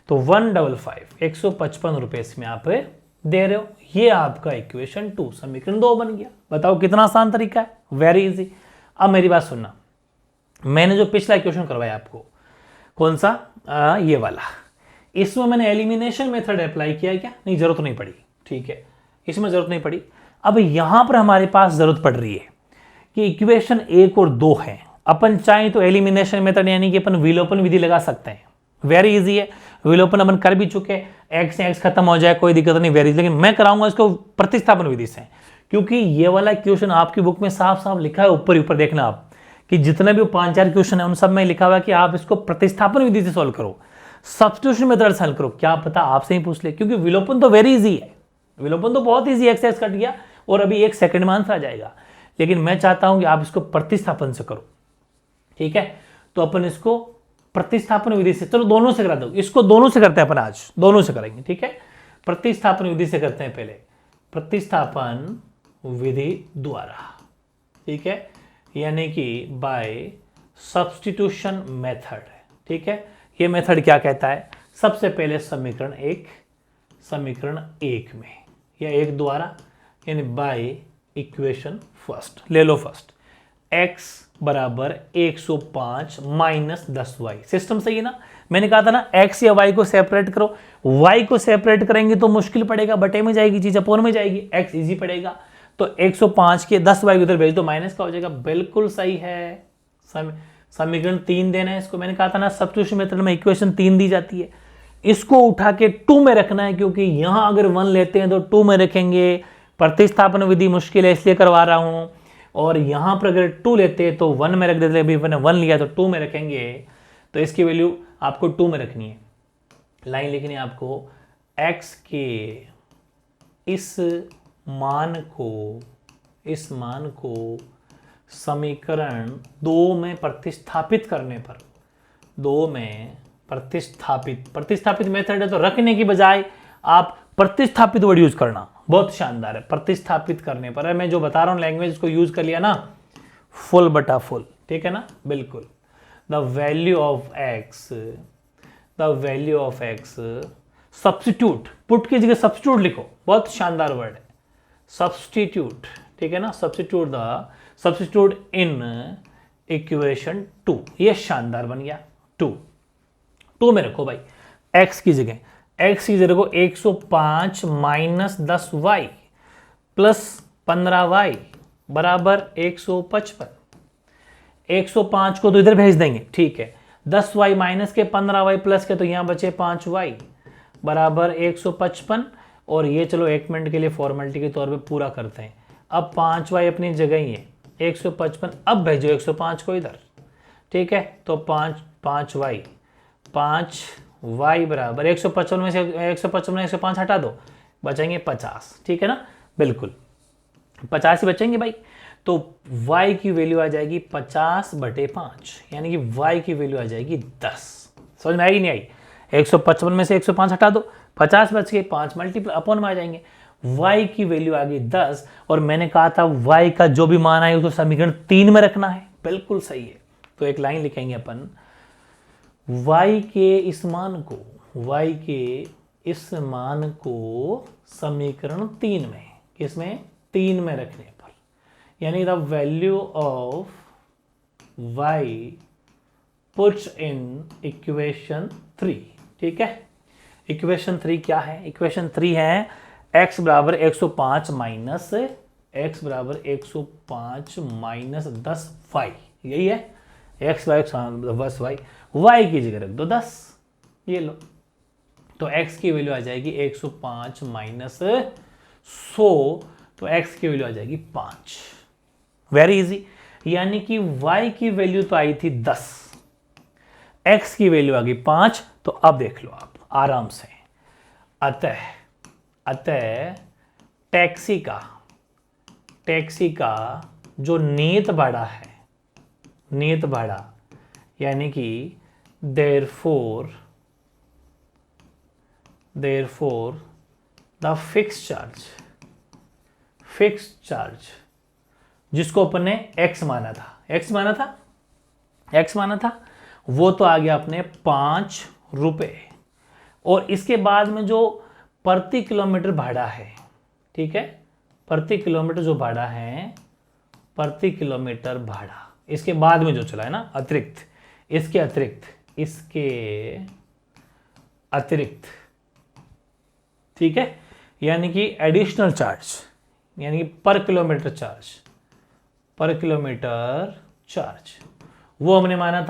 तो 155 155 रुपए इसमें आप दे रहे हो। ये आपका इक्वेशन 2 समीकरण 2 बन गया। बताओ कितना आसान तरीका है, वेरी इजी। अब मेरी बात सुनना, मैंने जो पिछला इक्वेशन करवाया आपको, कौन सा, ये वाला, इसमें मैंने एलिमिनेशन मेथड अप्लाई किया क्या, नहीं, जरूरत नहीं पड़ी, ठीक है, इसमें जरूरत नहीं पड़ी। अब यहां पर हमारे पास जरूरत पड़ रही है कि इक्वेशन 1 और 2 है, अपन चाहें तो एलिमिनेशन मेथड यानी कि अपन विलोपन विधि लगा सकते हैं, वेरी इजी है। विलोपन अपन कर भी चुके, एक्स से एक्स खत्म हो जाए कोई दिक्कत नहीं, वेरी इजी। लेकिन मैं कराऊंगा इसको प्रतिस्थापन विधि से, क्योंकि ये वाला इक्वेशन आपकी बुक में साफ साफ लिखा है, ऊपर ऊपर देखना आप कि जितने भी 5-4 क्वेश्चन है उन सब में लिखा हुआ है कि आप इसको प्रतिस्थापन विधि से सॉल्व करो, सब्स्टिट्यूशन मेथड सॉल्व करो। क्या पता आपसे ही पूछ ले, क्योंकि विलोपन तो वेरी इजी है, विलोपन तो बहुत इजी, एक्स एक्स कट गया और अभी 1 सेकंड में आंसर आ जाएगा। लेकिन मैं चाहता हूं कि आप इसको प्रतिस्थापन से करो, ठीक है। तो अपन इसको प्रतिस्थापन विधि से, चलो दोनों से करा दो, इसको दोनों से करते हैं अपन, आज दोनों से करेंगे, ठीक है। प्रतिस्थापन विधि से करते हैं पहले, प्रतिस्थापन विधि द्वारा, ठीक है, यानी कि बाय सब्स्टिट्यूशन मेथड, ठीक है। ये मेथड क्या कहता है, सबसे पहले समीकरण 1 में या 1 द्वारा, यानी बाय इक्वेशन फर्स्ट ले लो, फर्स्ट x बराबर 105 माइनस 10y, सिस्टम सही है ना। मैंने कहा था ना x या y को सेपरेट करो, y को सेपरेट करेंगे तो मुश्किल पड़ेगा, बटे में जाएगी चीज, अपोन में जाएगी, x इजी पड़ेगा। तो 105 के 10y उधर भेज दो, माइनस का हो जाएगा, बिल्कुल सही है। समीकरण 3 देना है इसको, मैंने कहा था ना सब्स्टिट्यूशन मेथड में इक्वेशन 3 दी जाती है, इसको उठा के 2 में रखना है, क्योंकि यहां अगर 1 लेते हैं तो 2 में रखेंगे, प्रतिस्थापन विधि मुश्किल है इसलिए करवा रहा हूं, और यहां पर अगर 2 लेते हैं तो 1 में रख देते, अभी मैंने 1 लिया तो 2 में रखेंगे, तो इसकी वैल्यू आपको 2 में रखनी है। लाइन लिखनी है आपको, x के इस मान को समीकरण 2 में प्रतिस्थापित करने पर, 2 में प्रतिस्थापित मेथड है तो रखने की बजाय आप प्रतिस्थापित वर्ड यूज करना, बहुत शानदार है। प्रतिस्थापित करने पर मैं जो बता रहा हूं लैंग्वेज को यूज कर लिया ना, फुल बटा फुल, ठीक है ना, बिल्कुल। The value of x substitute, put की जगह सब्स्टिट्यूट लिखो, बहुत शानदार वर्ड है सब्स्टिट्यूट, ठीक है ना, सब्स्टिट्यूट इन इक्वेशन 2, ये शानदार बन गया। 2 में रखो भाई, x की जगह रखो 105 माइनस 10y प्लस 15y बराबर 155। 105 को तो इधर भेज देंगे, ठीक है, 10y माइनस के 15y प्लस के, तो यहां बचे 5y बराबर 155। और ये चलो 1 मिनट के लिए फॉर्मेलिटी के तौर पे पूरा करते हैं। अब 5y अपनी जगह ही है, 155, अब भेजो 105 को इधर, ठीक है। तो 5y बराबर 155 में से 105 हटा दो, बचेंगे 50, ठीक है ना, बिल्कुल 50 ही बचेंगे भाई। तो y की वैल्यू आ जाएगी 50/5, यानी कि y की वैल्यू आ जाएगी 10। समझ में आई नहीं आई? 155 में से 105 हटा दो, 50 बच गए, 5 मल्टीप्लाई अपॉन में आ जाएंगे, y की वैल्यू आ गई 10। और मैंने कहा था y का जो भी मान आए उसको समीकरण 3 में रखना है, बिल्कुल सही है। तो एक लाइन लिखेंगे अपन, y के इस मान को समीकरण 3 में, किसमें, 3 में रखने पर, यानी the value of y puts in equation 3, ठीक है। इक्वेशन 3 क्या है? इक्वेशन 3 है x बराबर 105 माइनस 10y, यही है, x बस y की जगह रख दो 10, ये लो। तो x की वैल्यू आ जाएगी 105 माइनस 100, तो x की वैल्यू आ जाएगी 5, वेरी इजी। यानी कि y की वैल्यू तो आई थी 10, x की वैल्यू आ गई 5। तो अब देख लो आप आराम से, अतः टैक्सी का जो नियत भाड़ा है, नियत भाड़ा, यानी कि देयरफॉर द फिक्स चार्ज जिसको अपन ने x माना था, एक्स माना था, वो तो आ गया अपने 5 रुपए। और इसके बाद में जो प्रति किलोमीटर भाड़ा है, ठीक है, प्रति किलोमीटर जो भाड़ा है, प्रति किलोमीटर भाड़ा इसके बाद में जो चला है ना, अतिरिक्त, इसके अतिरिक्त, ठीक है, यानी कि एडिशनल चार्ज, यानी कि पर किलोमीटर चार्ज, वो हमने माना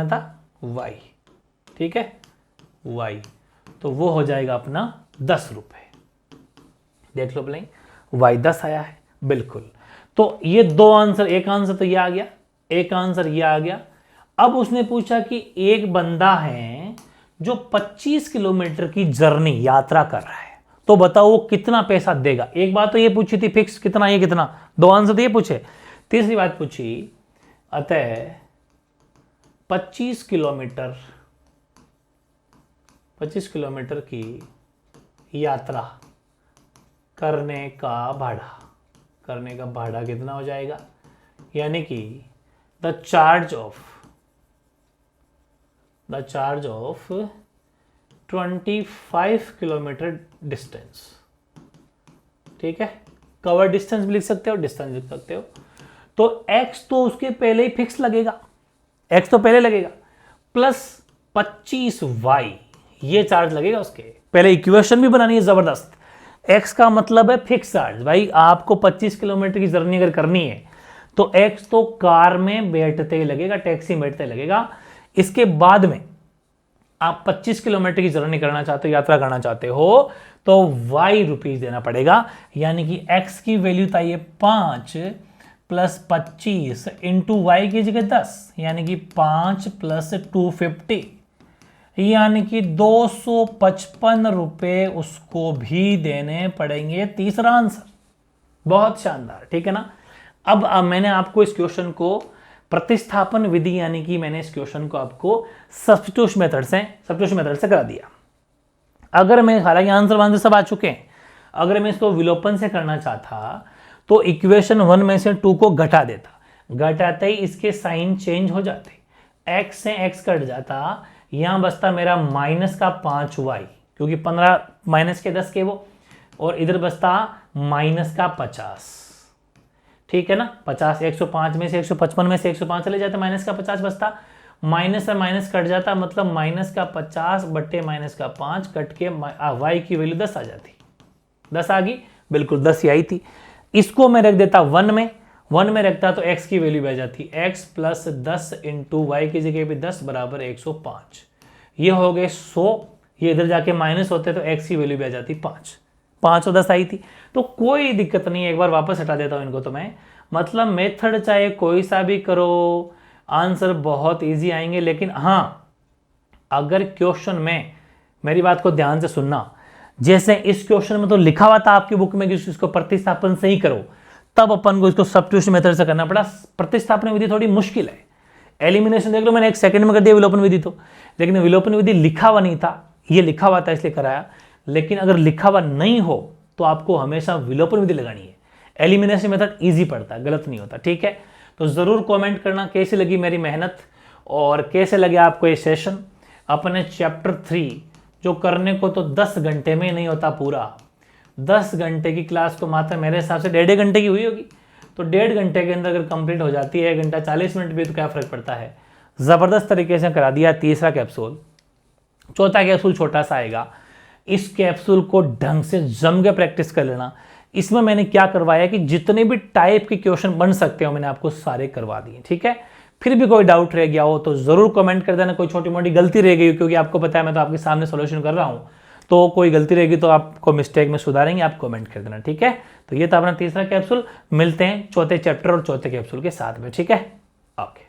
था y, ठीक है, y, तो वो हो जाएगा अपना 10 रुपए। देख लो प्लेइंग, y 10 आया है, बिल्कुल। तो ये दो आंसर, एक आंसर तो ये आ गया, एक आंसर ये आ गया। अब उसने पूछा कि एक बंदा है जो 25 किलोमीटर की जर्नी यात्रा कर रहा है, तो बताओ वो कितना पैसा देगा। एक बात तो ये पूछी थी फिक्स कितना, ये कितना, दो आंसर तो ये पूछे। तीसरी बात पूछी, अतः 25 किलोमीटर की यात्रा करने का भाड़ा कितना हो जाएगा, यानी कि the charge of 25 kilometre distance, ठीक है, कवर डिस्टेंस भी लिख सकते हो, डिस्टेंस लिख सकते हो। तो x तो उसके पहले ही फिक्स लगेगा, x तो पहले लगेगा, प्लस 25y ये चार्ज लगेगा उसके पहले। इक्वेशन भी बनानी है जबरदस्त। x का मतलब है फिक्स चार्ज। भाई आपको 25 किलोमीटर की जर्नी अगर करनी है तो x तो कार में बैठते ही लगेगा, टैक्सी में बैठते ही लगेगा। इसके बाद में आप 25 किलोमीटर की जर्नी करना चाहते हो, यात्रा करना चाहते हो, तो y रुपीज देना पड़ेगा, यानी कि x की वैल्यू था ये 5 प्लस 25 इंटू वाई की जगह 10, यानी कि 5 प्लस 250, यानी कि 255 रुपए उसको भी देने पड़ेंगे। तीसरा आंसर, बहुत शानदार, ठीक है ना। अब मैंने आपको इस क्वेश्चन को प्रतिस्थापन विधि, यानी कि मैंने इस क्वेश्चन को आपको सब्स्टिट्यूशन मेथड से करा दिया। अगर मैं, हालांकि आंसर सब आ चुके हैं, अगर मैं इसको विलोपन से करना चाहता तो इक्वेशन 1 में से 2 को घटा देता, घटाते ही इसके साइन चेंज हो जाते, x से x कट जाता, यहां बचता मेरा माइनस का 5y, क्योंकि 15 माइनस के 10 के वो, और इधर बचता माइनस का 50, ठीक है ना। 50, 105 में से 155 में से 105 चले जाते, माइनस का 50 बचता, माइनस से माइनस कट जाता, मतलब माइनस का 50 बट्टे माइनस का 5 कट के y की वैल्यू 10 आ जाती। 10 आ गई, बिल्कुल 10 ही आई थी। इसको मैं रख देता 1 में रखता तो x की वैल्यू बह जाती, x प्लस 10 इंटू वाई की जगह भी 10 बराबर 105, ये हो गए 100, ये इधर जाके माइनस होते तो x की वैल्यू बह जाती 5 और 10 आई थी। तो कोई दिक्कत नहीं है, एक बार वापस हटा देता हूं इनको तो मैं, मतलब मेथड चाहे कोई सा भी करो, आंसर बहुत ईजी आएंगे। लेकिन हाँ, अगर क्वेश्चन में, मेरी बात को ध्यान से सुनना, जैसे इस क्वेश्चन में तो लिखा हुआ था आपकी बुक में कि इसको प्रतिस्थापन से ही करो, तब अपन को इसको सब्स्टिट्यूशन मेथड से करना पड़ा। प्रतिस्थापन विधि थोड़ी मुश्किल है। एलिमिनेशन देख लो, मैंने 1 सेकंड में कर दिया विलोपन विधि तो, लेकिन विलोपन विधि लिखा हुआ नहीं था, ये लिखा हुआ था इसलिए कराया। लेकिन अगर लिखा हुआ नहीं हो तो आपको हमेशा विलोपन विधि लगानी है। एलिमिनेशन मेथड ईजी पड़ता है, गलत नहीं होता, ठीक है। तो जरूर कॉमेंट करना कैसी लगी मेरी मेहनत और कैसे लगे आपको ये सेशन। अपने चैप्टर 3 जो करने को तो 10 घंटे में नहीं होता पूरा, 10 घंटे की क्लास को मात्र मेरे हिसाब से 1.5 घंटे की हुई होगी, तो 1.5 घंटे के अंदर अगर कंप्लीट हो जाती है, 1 घंटा 40 मिनट भी तो क्या फर्क पड़ता है। जबरदस्त तरीके से करा दिया। तीसरा कैप्सूल, चौथा कैप्सूल छोटा सा आएगा, इस कैप्सूल को ढंग से जम के प्रैक्टिस कर लेना। इसमें मैंने क्या करवाया कि जितने भी टाइप के क्वेश्चन बन सकते हो मैंने आपको सारे करवा दिए, ठीक है। फिर भी कोई डाउट रह गया हो तो जरूर कमेंट कर देना, कोई छोटी मोटी गलती रह गई, क्योंकि आपको पता है मैं तो आपके सामने सोल्यूशन कर रहा हूं, तो कोई गलती रहेगी तो आपको मिस्टेक में सुधारेंगे, आप कमेंट कर देना, ठीक है। तो ये था अपना तीसरा कैप्सूल। मिलते हैं चौथे चैप्टर और चौथे कैप्सूल के साथ में, ठीक है। ओके।